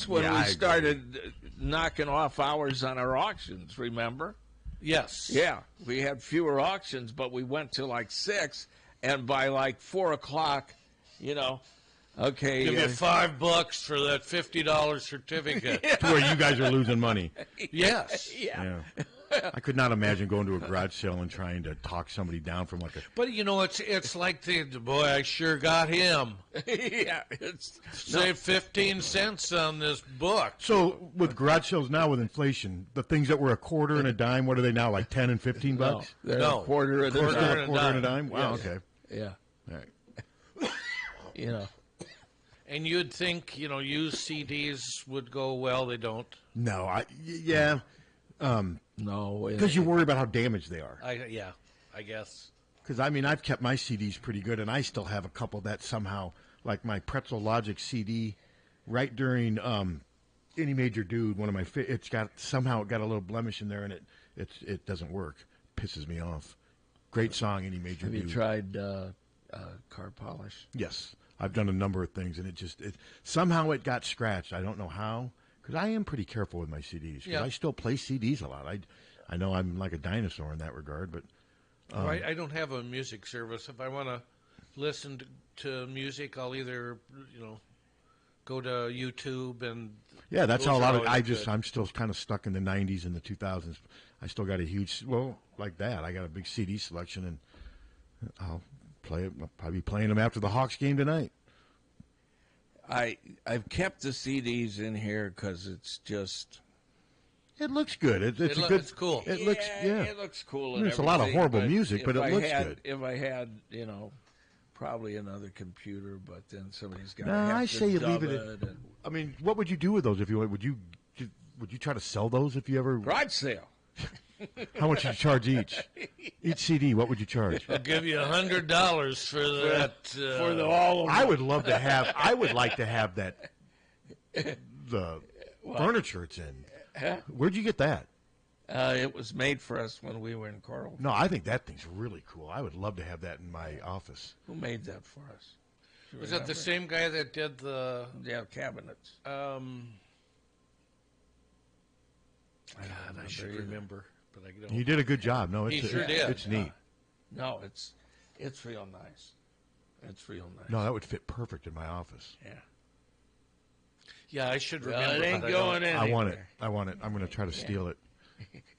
when we started knocking off hours on our auctions, remember? Yes. Yeah, we had fewer auctions, but we went to like 6, and by like 4 o'clock, okay. Give you $5 for that $50 certificate. To where you guys are losing money. Yes. Yeah. I could not imagine going to a garage sale and trying to talk somebody down from like a... But, it's like boy, I sure got him. Yeah. Save 15 cents on this book. So with garage sales now with inflation, the things that were a quarter and a dime, what are they now, like 10 and 15 bucks? They're a quarter and a dime? Wow, yes. okay. Yeah. All right. And you'd think, used CDs would go well. They don't. No, No. Because you worry about how damaged they are. I guess. Because, I mean, I've kept my CDs pretty good, and I still have a couple that somehow, like my Pretzel Logic CD, right during Any Major Dude, one of my, it got a little blemish in there, and it doesn't work. Pisses me off. Great song, Any Major Dude. Have you tried car polish? Yes. I've done a number of things, and somehow it got scratched. I don't know how. Because I am pretty careful with my CDs. Because I still play CDs a lot. I know I'm like a dinosaur in that regard, but... I don't have a music service. If I want to listen to music, I'll either, go to YouTube and... Yeah, that's how a lot of... I'm still kind of stuck in the 90s and the 2000s. I still got a huge... Well, like that. I got a big CD selection, and I'll play it. I'll probably be playing them after the Hawks game tonight. I've kept the CDs in here because it's just... It looks good. It's cool. It looks, yeah. It looks cool. It's a lot of horrible music, but it looks good. If I had, probably another computer, but then somebody's got. No, I say you leave it. I mean, what would you do with those if you would you try to sell those if you ever garage sale? How much would you charge each? Each CD, what would you charge? I'll give you $100 for that. For the all. I would love to have. I would like to have that. The furniture it's in. Huh? Where'd you get that? It was made for us when we were in Coral. No, I think that thing's really cool. I would love to have that in my office. Who made that for us? Was that the same guy that did the cabinets? God, I should remember, but I don't. He did a good job. No, he sure did. It's neat. No, it's real nice. It's real nice. No, that would fit perfect in my office. Yeah. Yeah, I should remember. It ain't going anywhere. I want it. I'm going to try to steal it.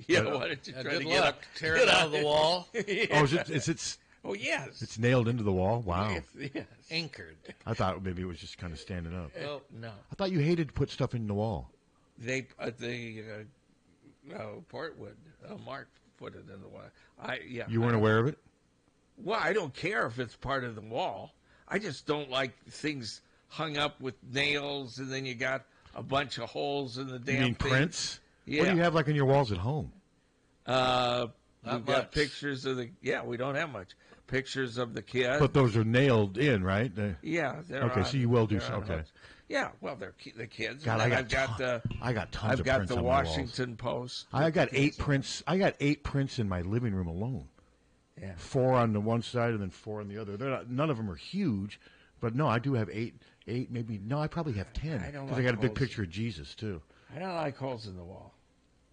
Yeah, why did you try good to luck. Tear it out of the wall. Yeah. Oh, is it? Oh, yes. It's nailed into the wall? Wow. Yes. Anchored. I thought maybe it was just kind of standing up. Well, no. I thought you hated to put stuff in the wall. Portwood, Mark put it in the wall. You weren't aware of it? Well, I don't care if it's part of the wall. I just don't like things hung up with nails, and then you got a bunch of holes in the damn You mean thing. prints? Yeah. What do you have like on your walls at home? We've got pictures of we don't have much. Pictures of the kid. But those are nailed in, right? Yeah. Okay, so you will do so. Okay. Yeah, well, they're the kids. God, and I I've got tons I've of got prints the on my Washington Post. I got 8 prints. I got 8 prints in my living room alone. Yeah. 4 on the one side and then 4 on the other. None of them are huge, but no, I do have 8 maybe. No, I probably have 10 because I got a big picture of Jesus too. I don't like holes in the wall.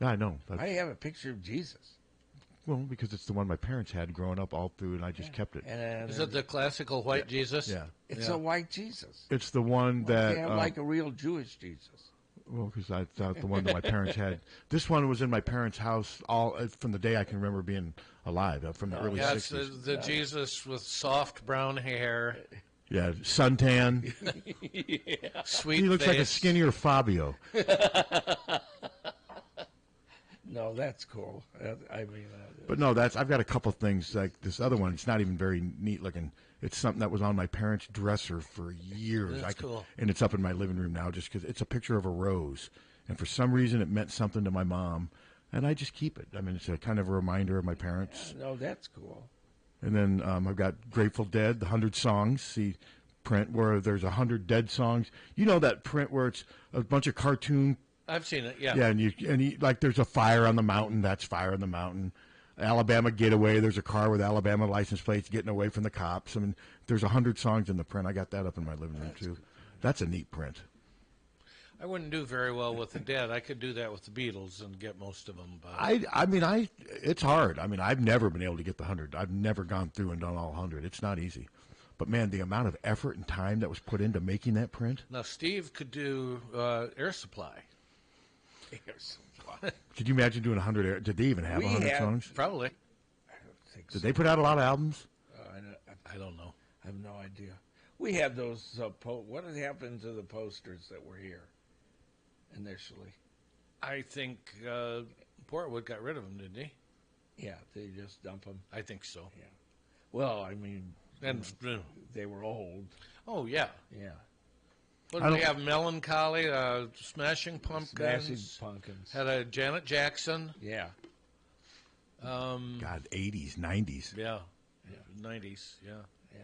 No, I know. I have a picture of Jesus. Well, because it's the one my parents had growing up all through, and I just kept it. Is it the classical white Jesus? Yeah. It's a white Jesus. It's the one that... like a real Jewish Jesus. Well, because I thought the one that my parents had. This one was in my parents' house all from the day I can remember being alive, from the early Yes, 60s. the Jesus with soft brown hair, Yeah, suntan. sweet He looks face. like a skinnier Fabio. No, that's cool. But no, I've got a couple things like this other one. It's not even very neat looking. It's something that was on my parents' dresser for years. That's cool. And it's up in my living room now just because it's a picture of a rose. And for some reason, it meant something to my mom. And I just keep it. I mean, it's a kind of a reminder of my parents. No, that's cool. And then I've got Grateful Dead, the 100 songs. See, print where there's 100 Dead songs. You know that print where it's a bunch of cartoon. I've seen it, yeah. Yeah, and like there's a fire on the mountain. That's Fire on the Mountain. Alabama Getaway. There's a car with Alabama license plates getting away from the cops. I mean, there's 100 songs in the print. I got that up in my living room too. That's a neat print. I wouldn't do very well with the Dead. I could do that with the Beatles and get most of them. But I mean, it's hard. I mean, I've never been able to get the 100. I've never gone through and done all 100. It's not easy. But man, the amount of effort and time that was put into making that print. now Steve could do Air Supply. Could you imagine doing 100? Did they even have We 100 had- songs? Probably. Did they put out a lot of albums? I don't know. I have no idea. We had those. What had happened to the posters that were here initially? I think Portwood got rid of them, didn't he? Yeah, they just dump them. I think so. Yeah. Well, I mean, And they were old. oh yeah, Yeah. what I did we don't- have? Melancholy, Smashing Pumpkins, Smashing Pumpkins. had a Janet Jackson. Yeah. God, 80s, 90s. Yeah, 90s. Yeah. Yeah.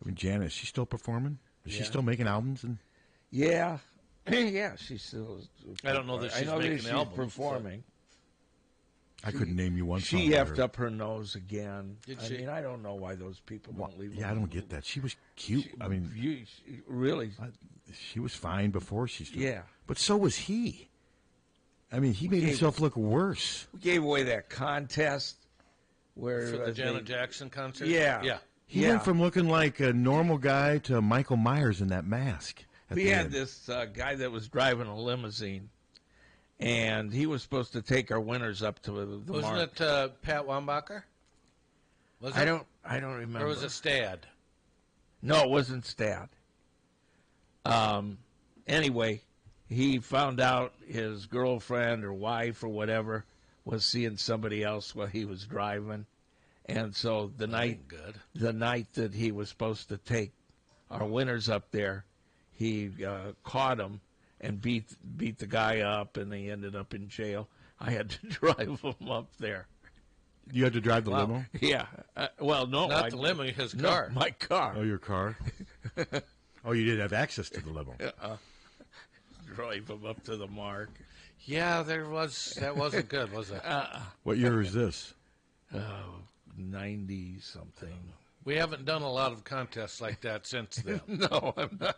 I mean, Janet, is she still performing? Is she Yeah. still making albums? And Yeah. Yeah, she's still. I don't know that I she's know making that she's albums, but- performing. I couldn't name you one song. She by effed her. up her nose again. Did I she? mean, I don't know why those people don't leave. Yeah, I don't get that. She was cute. I mean, really. she was fine before she started. Yeah. But so was he. I mean, he made gave- himself look worse. We gave away that contest where For the Janet Jackson concert. Yeah. Yeah. He went from looking like a normal guy to Michael Myers in that mask. at We the had end. this guy that was driving a limousine, and he was supposed to take our winners up to the Wasn't mark. it Pat Wambacher? Was it? I don't remember. Or was it Stad? No, it wasn't Stat. Anyway, he found out his girlfriend or wife or whatever was seeing somebody else while he was driving, and so the night that he was supposed to take our winners up there, he caught him and beat the guy up, and they ended up in jail. I had to drive him up there. You had to drive the limo? Yeah. Well, no, Not the limo, his no, car. my car. Oh, your car? Oh, you did have access to the limo. Drive him up to the mark. Yeah, that wasn't good, was it? What year is this? 90 something. We haven't done a lot of contests like that since then. No, I'm not.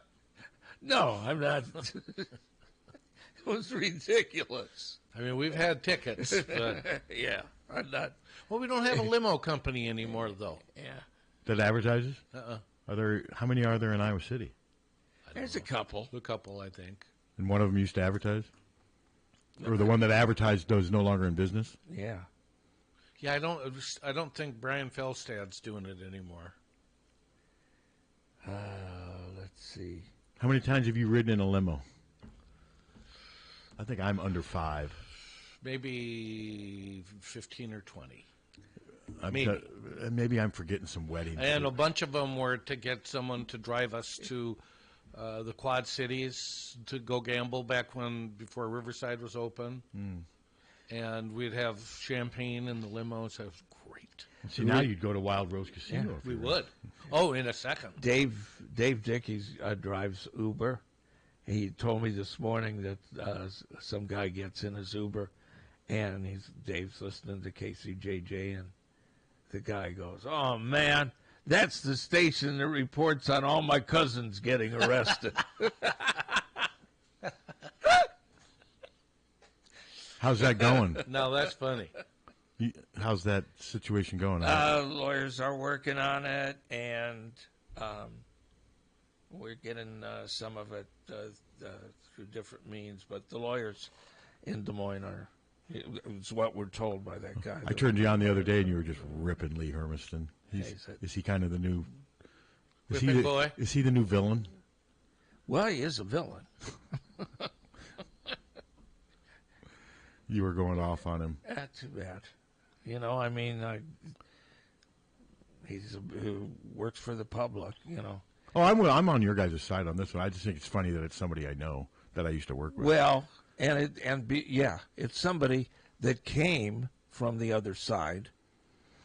No, I'm not. It was ridiculous. I mean, we've had tickets, but Yeah, I'm not. well, we don't have a limo company anymore, though. Yeah. That advertises? Uh-uh. How many are there in Iowa City? There's a couple. A couple, I think. And one of them used to advertise? Or the one that advertised is no longer in business? Yeah. Yeah, I don't think Brian Felstad's doing it anymore. Let's see. How many times have you ridden in a limo? I think I'm under 5. Maybe 15 or 20. Maybe I'm forgetting some weddings. And a bunch of them were to get someone to drive us to the Quad Cities to go gamble before Riverside was open. And we'd have champagne in the limos. That was great. See, now you'd go to Wild Rose Casino. Yeah, if We you were. would. Oh, in a second. Dave Dickey drives Uber. He told me this morning that some guy gets in his Uber, and Dave's listening to KCJJ, and the guy goes, "Oh man, that's the station that reports on all my cousins getting arrested." How's that going? Now that's funny. How's that situation going? Lawyers are working on it, and We're getting some of it through different means, but the lawyers in Des Moines are. It's what we're told by that guy. I turned you on the other day, and you were just ripping Lee Hermiston. Is he kind of the new? Whipping boy? Is he the new villain? Well, he is a villain. You were going off on him. Not too bad. I mean, he works for the public. Oh, I'm on your guys' side on this one. I just think it's funny that it's somebody I know that I used to work with. Well, it's somebody that came from the other side.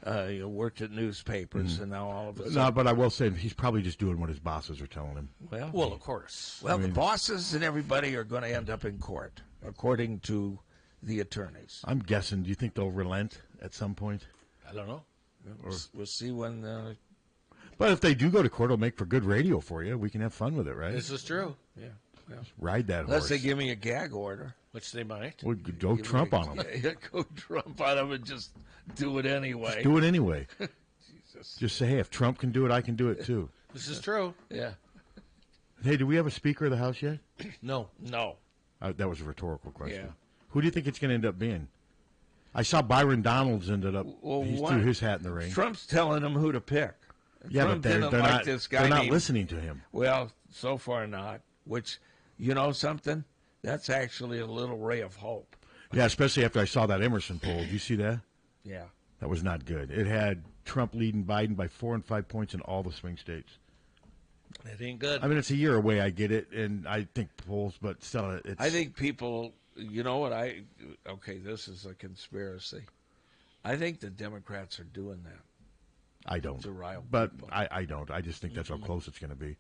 Worked at newspapers, and now all of a sudden. No, but I will say he's probably just doing what his bosses are telling him. Well, of course. Well, the bosses and everybody are going to end up in court, according to the attorneys. I'm guessing. Do you think they'll relent at some point? I don't know. We'll see when. But if they do go to court, it'll make for good radio for you. We can have fun with it, right? This is true. Yeah. Ride that horse. Unless they give me a gag order. Which they might. We'll go Trump on them. Yeah, go Trump on them and just do it anyway. Just do it anyway. Jesus. Just say, hey, if Trump can do it, I can do it too. This is true. Yeah. Hey, do we have a Speaker of the House yet? No. That was a rhetorical question. Yeah. Who do you think it's going to end up being? I saw Byron Donalds ended up. He threw his hat in the ring. Trump's telling them who to pick. Yeah, Trump but they're didn't like not. this guy They're not named- listening to him. Well, so far not. Which, you know something? That's actually a little ray of hope. Yeah, especially after I saw that Emerson poll. Did you see that? Yeah. That was not good. It had Trump leading Biden by 4 and 5 points in all the swing states. It ain't good. I mean, it's a year away. I get it, and I think polls, but still, it's. I think people, you know what okay, this is a conspiracy. I think the Democrats are doing that. I don't. To rile but people. I don't. I just think that's how close it's going to be.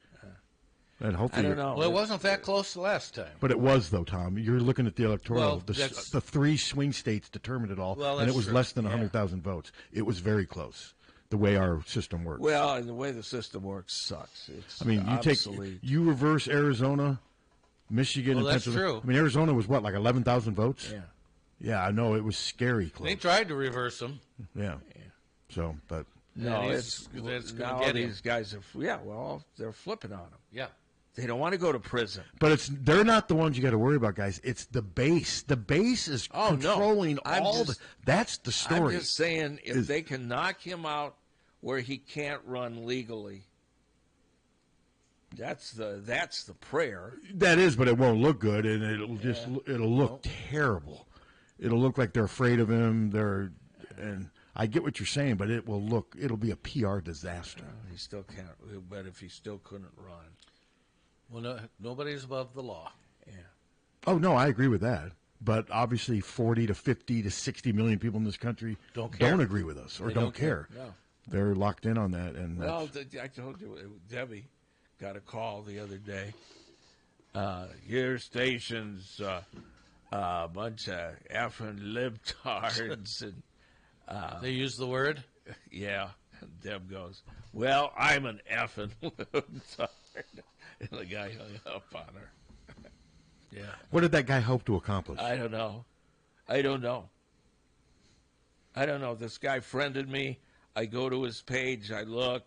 And hopefully, I don't know. Well, it wasn't that close the last time. But it was, though, Tom. You're looking at the electoral. Well, the 3 swing states determined it all, Well, and it that's was true. less than 100,000 votes. It was very close, the way our system works. Well, and the way the system works sucks. It's I mean, obsolete. you reverse Arizona, Michigan, Well, and that's Pennsylvania. true. I mean, Arizona was what, like 11,000 votes? Yeah. Yeah, I know. It was scary close. They tried to reverse them. Yeah. So, but No, And it's going to now get him. these guys are they're flipping on them. Yeah. They don't want to go to prison. But they're not the ones you got to worry about, guys. It's the base. The base is controlling all the. That's the story. I'm just saying, if they can knock him out where he can't run legally, that's the prayer. That is, but it won't look good, and it'll look terrible. It'll look like they're afraid of him. And I get what you're saying, but it'll be a PR disaster. He still can't. But if he still couldn't run, Well, no, nobody's above the law. yeah. Oh no, I agree with that. But obviously, 40 to 50 to 60 million people in this country Don't care. agree with us or They don't don't care. care. No. They're locked in on that, and Well, I told you, Debbie got a call the other day. Your station's a bunch of effing libtards, and They use the word. yeah. And Deb goes, "Well, I'm an effing libtard," and the guy hung up on her. Yeah. what did that guy hope to accomplish? I don't know. This guy friended me. I go to his page. I look.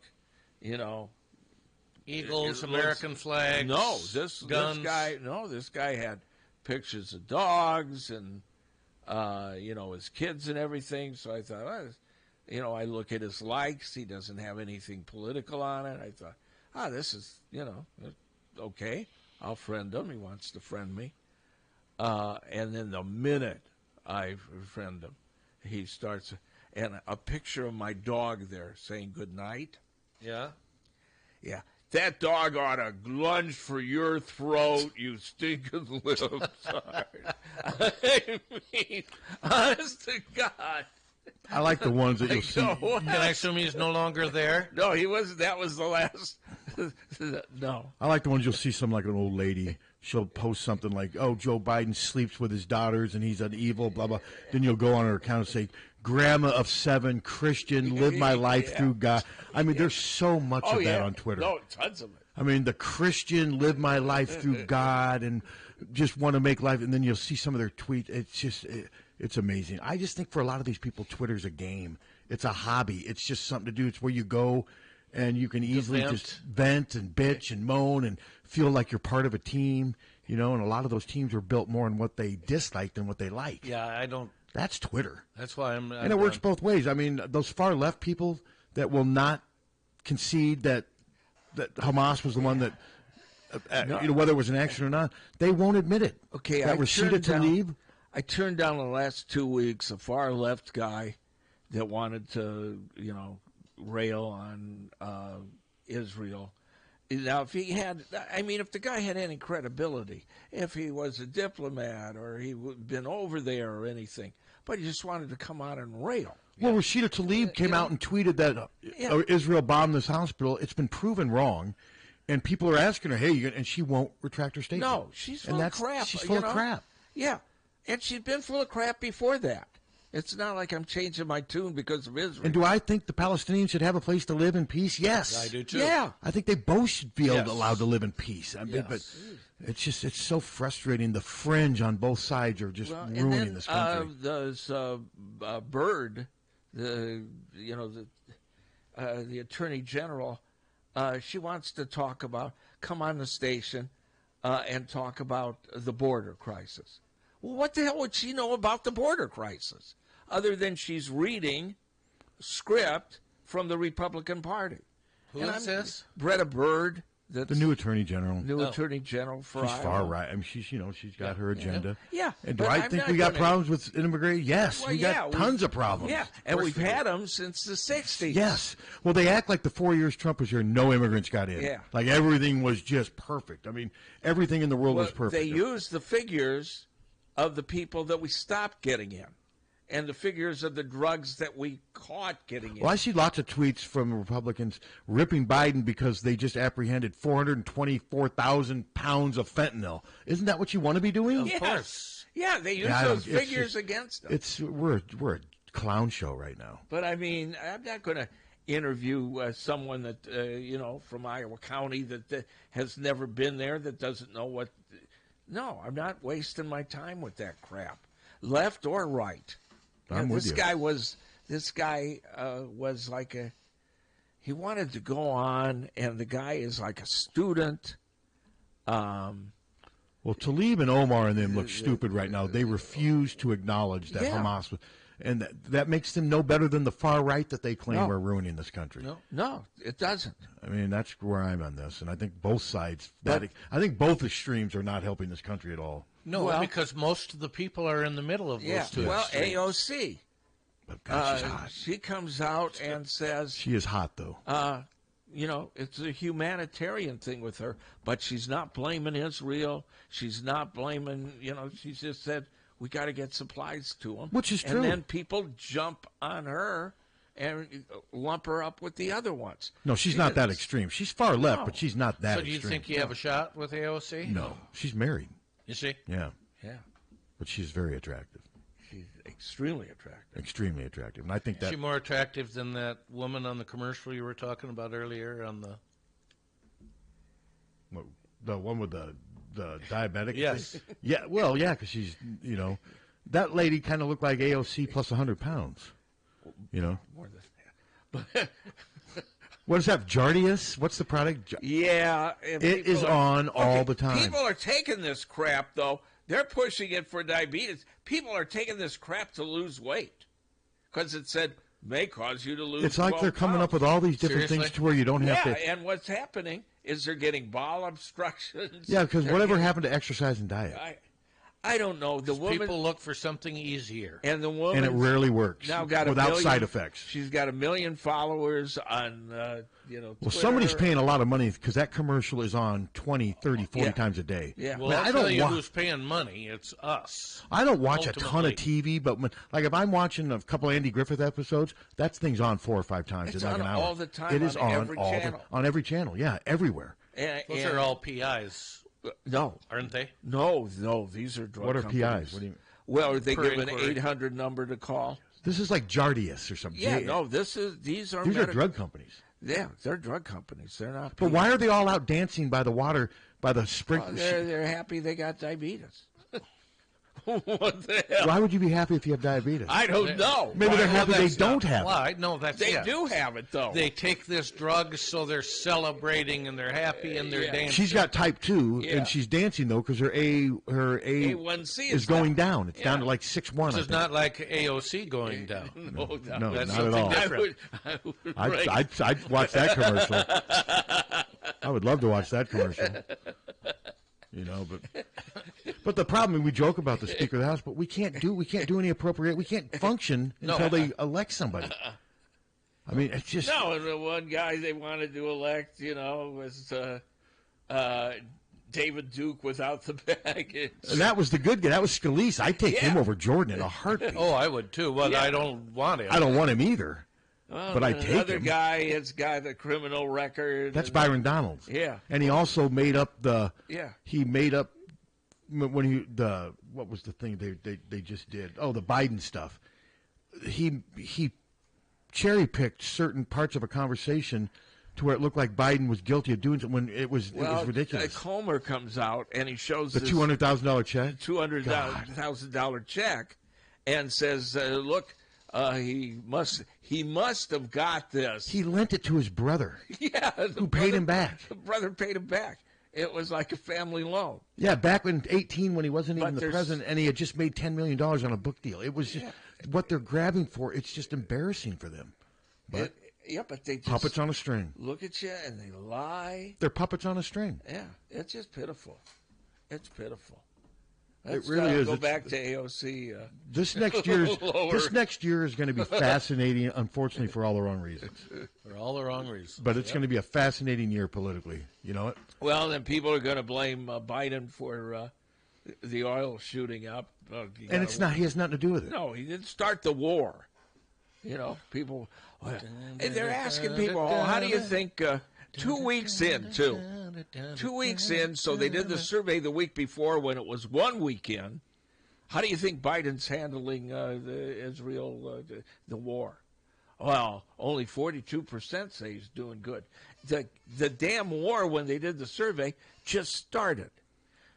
Eagles, It American flags. No, this guns. guy. No, this guy had pictures of dogs and his kids and everything. So I thought, I look at his likes. He doesn't have anything political on it. I thought, this is okay. I'll friend him. He wants to friend me. And then the minute I friend him, he starts, and a picture of my dog there saying good night. Yeah. Yeah. That dog ought to lunge for your throat, you stinking little tart. I mean, honest to God. I like the ones that you'll see. Can I assume he's no longer there? No, he wasn't. That was the last. No. I like the ones you'll see some like an old lady. She'll post something like, "Oh, Joe Biden sleeps with his daughters and he's an evil, blah, blah." Then you'll go on her account and say, "Grandma of 7, Christian, live my life through God." I mean, there's so much of that on Twitter. No, tons of it. I mean, the Christian, live my life through God and just want to make life. And then you'll see some of their tweets. It's just, it's amazing. I just think for a lot of these people, Twitter's a game. It's a hobby. It's just something to do. It's where you go and you can easily just vent and bitch and moan and feel like you're part of a team, and a lot of those teams are built more on what they dislike than what they like. Yeah, I don't. That's Twitter. That's why I'm and it works both ways. I mean, those far left people that will not concede that Hamas was the one that, whether it was an action or not, they won't admit it. Okay, that Rashida Tlaib. I turned down the last 2 weeks a far left guy that wanted to, rail on Israel. Now, if the guy had any credibility, if he was a diplomat or he had been over there or anything, but he just wanted to come out and rail. Well, Rashida Tlaib came out and tweeted that Israel bombed this hospital. It's been proven wrong. And people are asking her, hey, and she won't retract her statement. No, she's full of crap. She's full of crap. Yeah, and she'd been full of crap before that. It's not like I'm changing my tune because of Israel. And do I think the Palestinians should have a place to live in peace? Yes. I do too. Yeah. I think they both should be allowed to live in peace. I mean, but it's so frustrating. The fringe on both sides are just ruining this country. There's Byrd, the Attorney General. She wants to come on the station and talk about the border crisis. Well, what the hell would she know about the border crisis other than she's reading script from the Republican Party? Who is this? Greta Byrd. The new Attorney General. Attorney General for Iowa. She's far right. I mean, she's got her agenda. Yeah. And do I think we got problems with immigration? Yes, we got tons of problems. Yeah, and we've had them since the 60s. Yes. Well, they act like the 4 years Trump was here, no immigrants got in. Yeah. Like everything was just perfect. I mean, everything in the world was perfect. They used the figures of the people that we stopped getting in and the figures of the drugs that we caught getting in. Well, I see lots of tweets from Republicans ripping Biden because they just apprehended 424,000 pounds of fentanyl. Isn't that what you want to be doing? Of course. Yeah, they use those figures against them. We're a clown show right now. But, I mean, I'm not going to interview someone that, from Iowa County that has never been there, that doesn't know what. No, I'm not wasting my time with that crap, left or right. This guy was like he wanted to go on, and the guy is like a student. Well, Tlaib and Omar and them look stupid right now. They refuse to acknowledge that Hamas was, and that makes them no better than the far right that they claim are ruining this country. No, it doesn't. I mean, that's where I'm on this, and I think both sides. I think both extremes are not helping this country at all. No, because most of the people are in the middle of those two. Well, extremes. AOC. But God, she's hot. She comes out and says she is hot, though. It's a humanitarian thing with her, but she's not blaming Israel. She's not blaming. She just said we got to get supplies to them, which is true. And then people jump on her and lump her up with the other ones. No, she's not that extreme. She's far left, but she's not that extreme. So do you think you have a shot with AOC? No, she's married. Is she? Yeah. Yeah. But she's very attractive. She's extremely attractive. Extremely attractive. And I think Is she more attractive than that woman on the commercial you were talking about earlier on the one with the diabetic? Yes. Yeah, well, yeah, because she's, that lady kind of looked like AOC plus 100 pounds. More than that. What is that, Jardius? What's the product? Yeah. It is on all the time. People are taking this crap, though. They're pushing it for diabetes. People are taking this crap to lose weight because it said may cause you to lose. It's like they're coming up with all these different things to where you don't have to. Yeah, and what's happening is they're getting bowel obstructions. Yeah, because whatever happened to exercise and diet? I don't know. The woman, people look for something easier, and the woman, and it rarely works. Now got without side effects. She's got 1 million followers on, Well, Twitter. somebody's paying a lot of money because that commercial is on 20, 30, 40 times a day. Yeah. Well, I don't know who's paying money. It's us. I don't watch a ton of TV, but if I'm watching a couple of Andy Griffith episodes, that thing's on 4 or 5 times in like an hour. All the time. It is on every channel. On every channel. Yeah, everywhere. Those are all PIs. No, aren't they? No. These are drug companies. What are PIs? What do you mean? Well, they give an 800 number to call. This is like Jardius or something. Yeah, no, these are drug companies. Yeah, they're drug companies. They're not. But why are they all out dancing by the water, by the spring? They're happy they got diabetes. What the hell? Why would you be happy if you have diabetes? I don't know. Maybe they're happy they that's don't not have it. why. No, that's They yes. do have it, though. They take this drug, so they're celebrating and they're happy and they're dancing. She's got type 2, Yeah. and she's dancing, though, because her A1C is going down. It's down to like 6.1. This is not like AOC going down. No, No, That's not at something all. different. I'd watch that commercial. I would love to watch that commercial. You know, but the problem, we joke about the Speaker of the House, but we can't do any appropriate. We can't function until they elect somebody. I mean, it's just No, and the one guy they wanted to elect, was David Duke without the baggage. and that was the good guy. That was Scalise. I'd take him Yeah. over Jordan in a heartbeat. Oh, I would too. Well, Yeah. I don't want him. I don't want him either. Well, But I take another him. guy has got the criminal record. That's and- Byron Donalds. Yeah. And he also made up Yeah. He made up when what was the thing they just did? Oh, the Biden stuff. He cherry picked certain parts of a conversation to where it looked like Biden was guilty of doing something when it was ridiculous. Comer comes out and he shows The this $200,000 check. $200,000 check and says, "Look, he must have got this." He lent it to his brother, Yeah, who paid him back. The brother paid him back. It was like a family loan. Yeah, back in 2018 when he wasn't But even the there's- president, and he had just made $10 million on a book deal. It was just what they're grabbing for. It's just embarrassing for them. But But they just puppets on a string. look at you and they lie. They're puppets on a string. Yeah, it's just pitiful. It's pitiful. It really is. Go It's- back to AOC. This next year is going to be fascinating. Unfortunately, for all the wrong reasons. For all the wrong reasons. But it's going to be a fascinating year politically. You know it. Well, then people are going to blame Biden for the oil shooting up. And it's not. He has nothing to do with it. No, he didn't start the war. People. And they're asking people, how do you think 2 weeks in, too? 2 weeks in, so they did the survey the week before when it was 1 week in. How do you think Biden's handling the Israel, the war? Well, only 42% say he's doing good. The damn war, when they did the survey, just started.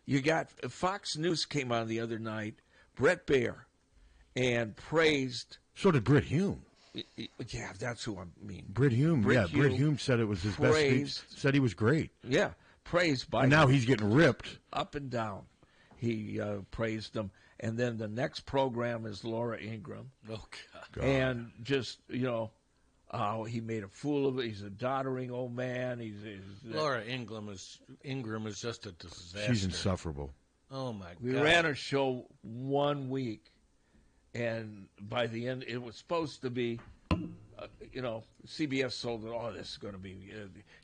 You got Fox News came on the other night, Brett Baier, and praised. So did Britt Hume. Yeah, that's who I mean. Britt Hume. Britt Britt Hume said it was his best praised- speech. Said he was great. Yeah, praised Biden. And now he's getting ripped. Up and down. He praised them. And then the next program is Laura Ingraham. Oh, God. And just, he made a fool of it. He's a doddering old man. He's Laura Ingram is just a disaster. She's insufferable. Oh, my God. We ran a show 1 week, and by the end, it was supposed to be, CBS sold it. Oh, this is going to be,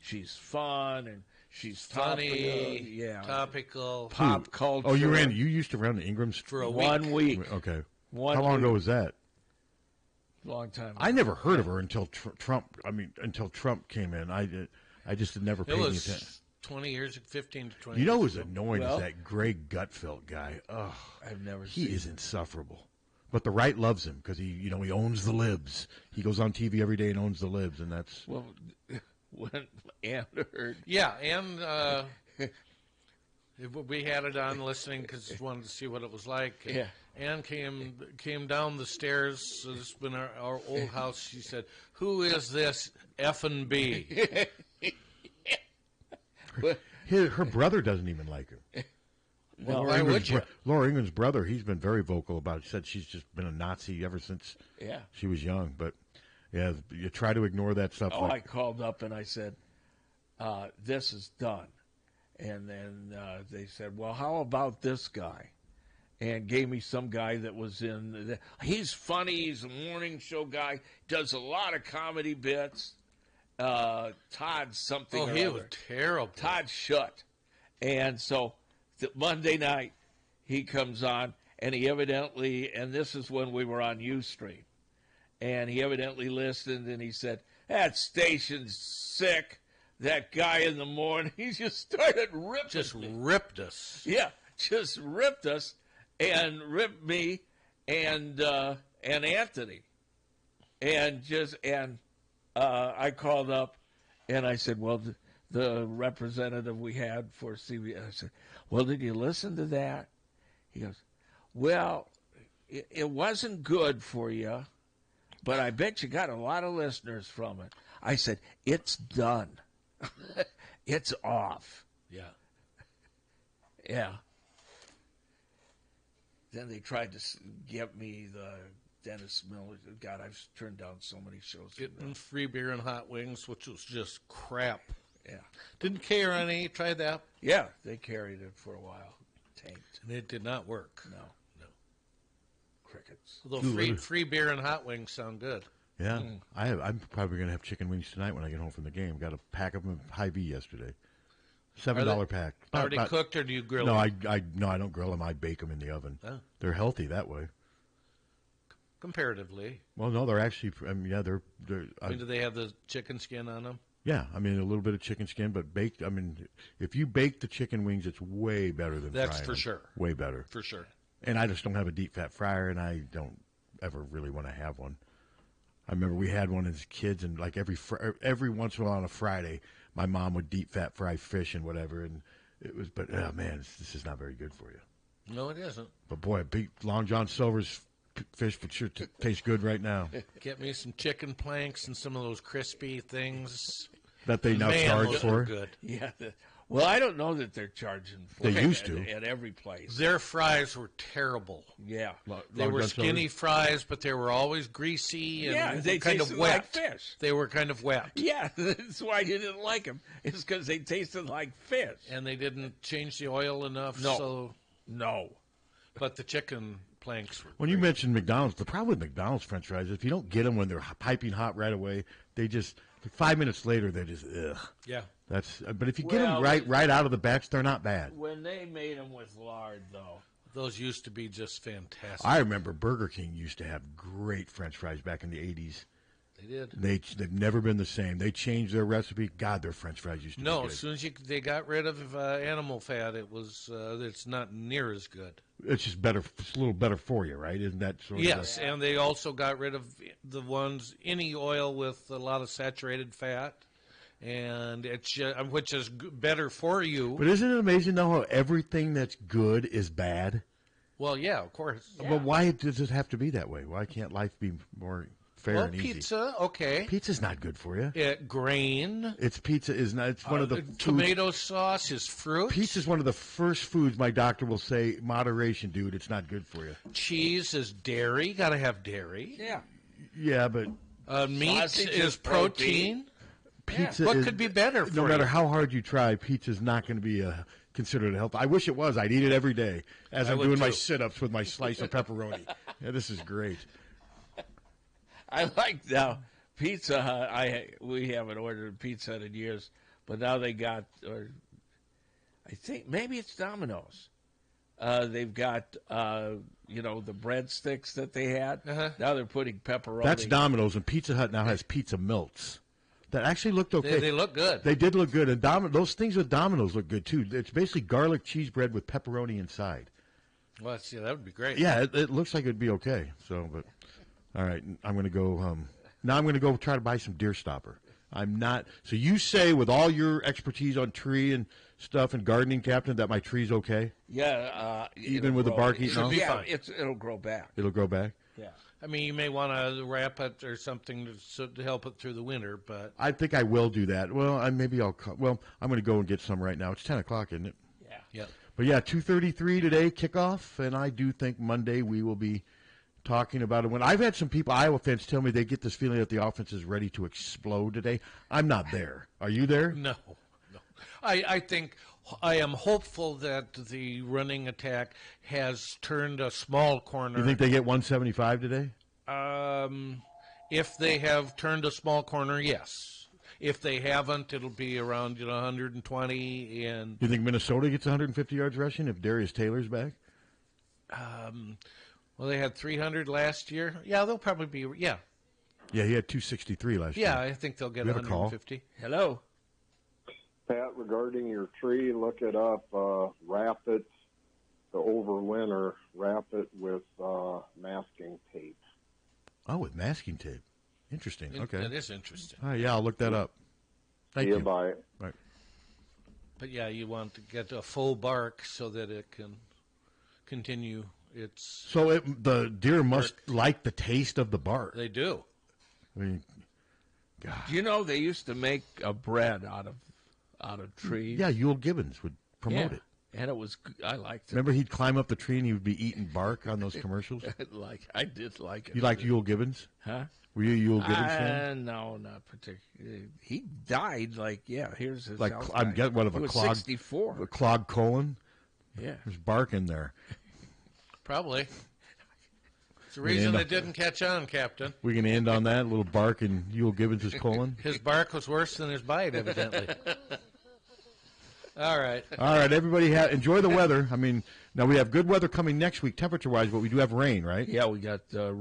she's fun, and she's Funny, topical, topical. pop culture. Oh, you used to run the Ingrams For a 1 week. Okay. One How long week. ago was that? Long time. I never heard of her until Trump. Until Trump came in. I just had never paid It any was attention. 20 years, 15 to 20 You know years who's ago. annoying Well- is that Greg Gutfeld guy. Ugh, I've never he seen is insufferable. But the right loves him because he owns the libs. He goes on TV every day and owns the libs, and that's Well, when Ann heard. Yeah, and we had it on listening because we wanted to see what it was like. Yeah. Ann came down the stairs. So this has been our old house. She said, "Who is this effing B?" her brother doesn't even like her. No, why would you? Laura Ingram's brother, he's been very vocal about it. He said she's just been a Nazi ever since yeah. she was young. But yeah, you try to ignore that stuff. Oh, I called up and I said, this is done. And then they said, well, how about this guy? And gave me some guy that was in. He's funny. He's a morning show guy. Does a lot of comedy bits. Todd something. Oh, or he other. was terrible. Todd Shutt. And so Monday night he comes on, and he evidently, and this is when we were on Ustream, and he evidently listened, and he said, that station's sick. That guy in the morning, he just started ripping Just me. ripped us. Yeah, just ripped us and ripped me and Anthony. And I called up and I said, well, the representative we had for CBS, I said, well, did you listen to that? He goes, Well, it wasn't good for you, but I bet you got a lot of listeners from it. I said, it's done. It's off. Yeah. Yeah. Then they tried to get me the Dennis Miller. God, I've turned down so many shows. Getting free beer and hot wings, which was just crap. Yeah. Didn't KRNA try that? Yeah, they carried it for a while. Tanked. And it did not work. No. Crickets. Although free beer and hot wings sound good. Yeah, I'm probably going to have chicken wings tonight when I get home from the game. Got a pack of them at Hy-Vee yesterday. $7 pack. Already cooked, or do you grill no, them? No, I don't grill them. I bake them in the oven. Oh. They're healthy that way. Comparatively. Well, no, they're actually. I mean, yeah, they're. Do they have the chicken skin on them? Yeah, I mean a little bit of chicken skin, but baked. I mean, if you bake the chicken wings, it's way better than That's frying for them. sure. Way better. For sure. And I just don't have a deep fat fryer, and I don't ever really want to have one. I remember we had one as kids, and like every once in a while on a Friday, my mom would deep fat fry fish and whatever, and it was. But oh man, this is not very good for you. No, it isn't. But boy, Long John Silver's fish would sure taste good right now. Get me some chicken planks and some of those crispy things that they now charge those for. are good. Yeah. Well, I don't know that they're charging for They it used to. at every place. Their fries were terrible. Yeah. They were skinny fries, but they were always greasy and they kind of tasted wet. like fish. They were kind of wet. Yeah, that's why you didn't like them. It's because they tasted like fish. And they didn't change the oil enough. No. So, but the chicken planks were When you mentioned McDonald's, the problem with McDonald's French fries is if you don't get them when they're piping hot right away, they just 5 minutes later they're just ugh. Yeah. But if you get them right out of the batch, they're not bad. When they made them with lard, though. Those used to be just fantastic. I remember Burger King used to have great French fries back in the 80s. They did. They've never been the same. They changed their recipe. God, their French fries used to be good. As soon as they got rid of animal fat, it's not near as good. It's just better. It's a little better for you, right? Isn't that sort of? Yes, and they also got rid of any oil with a lot of saturated fat, and which is better for you. But isn't it amazing though how everything that's good is bad? Well, yeah, of course. Yeah. But why does it have to be that way? Why can't life be more fair and easy? Pizza, okay. Pizza's not good for you. Grain. Pizza is not. It's one of the tomato sauce is fruit. Pizza's one of the first foods my doctor will say, moderation, dude. It's not good for you. Cheese is dairy. Got to have dairy. Yeah. Yeah, but meat is protein. Pizza. What could be better for you? No matter how hard you try, pizza's not going to be considered a health. I wish it was. I'd eat it every day as I'm doing my sit-ups with my slice of pepperoni. Yeah, this is great. I like now Pizza Hut. We haven't ordered Pizza Hut in years, but now they got, or I think maybe it's Domino's. They've got the breadsticks that they had. Now they're putting pepperoni. That's Domino's, and Pizza Hut now has pizza melts. That actually looked okay. They look good. They did look good, and those things with Domino's look good too. It's basically garlic cheese bread with pepperoni inside. Well, that would be great. Yeah, it looks like it'd be okay. So, but all right, I'm going to go. Now I'm going to go try to buy some deer stopper. I'm not. So you say with all your expertise on tree and stuff and gardening, Captain, that my tree's okay? Yeah. Even with the bark eating off? Yeah, it'll grow back. It'll grow back? Yeah. I mean, you may want to wrap it or something to help it through the winter, but I think I will do that. Well, I'm going to go and get some right now. It's 10 o'clock, isn't it? Yeah. Yep. But yeah, 2:33 today, kickoff, and I do think Monday we will be talking about it. When I've had some people, Iowa fans, tell me they get this feeling that the offense is ready to explode today. I'm not there. Are you there? No. I think I am hopeful that the running attack has turned a small corner. You think they get 175 today? If they have turned a small corner, yes. If they haven't, it'll be around 120. And you think Minnesota gets 150 yards rushing if Darius Taylor's back? Well, they had 300 last year. Yeah, they'll probably be. Yeah. Yeah, he had 263 last year. Yeah, I think they'll get 150. Hello. Pat, regarding your tree, look it up. Wrap it to overwinter. Wrap it with masking tape. Oh, with masking tape. Interesting. Okay. That is interesting. All right, yeah, I'll look that up. Thank you. Bye. Right. But yeah, you want to get a full bark so that it can continue So the deer must like the taste of the bark. They do. I mean, God. Do you know they used to make a bread out of trees? Yeah, Yule Gibbons would promote it. And it was, I liked it. Remember, he'd climb up the tree and he would be eating bark on those commercials? I did like it. You liked Yule Gibbons? Huh? Were you a Yule Gibbons fan? No, not particularly. He died here's his Like, health I'm guy. getting one of He a was clog. 64. A clogged colon? Yeah. There's bark in there. Probably. It's the reason it didn't catch on, Captain. We can end on that, a little bark in Yule Gibbons' colon? His bark was worse than his bite, evidently. All right. All right, everybody, enjoy the weather. I mean, now we have good weather coming next week temperature-wise, but we do have rain, right? Yeah, we got rain.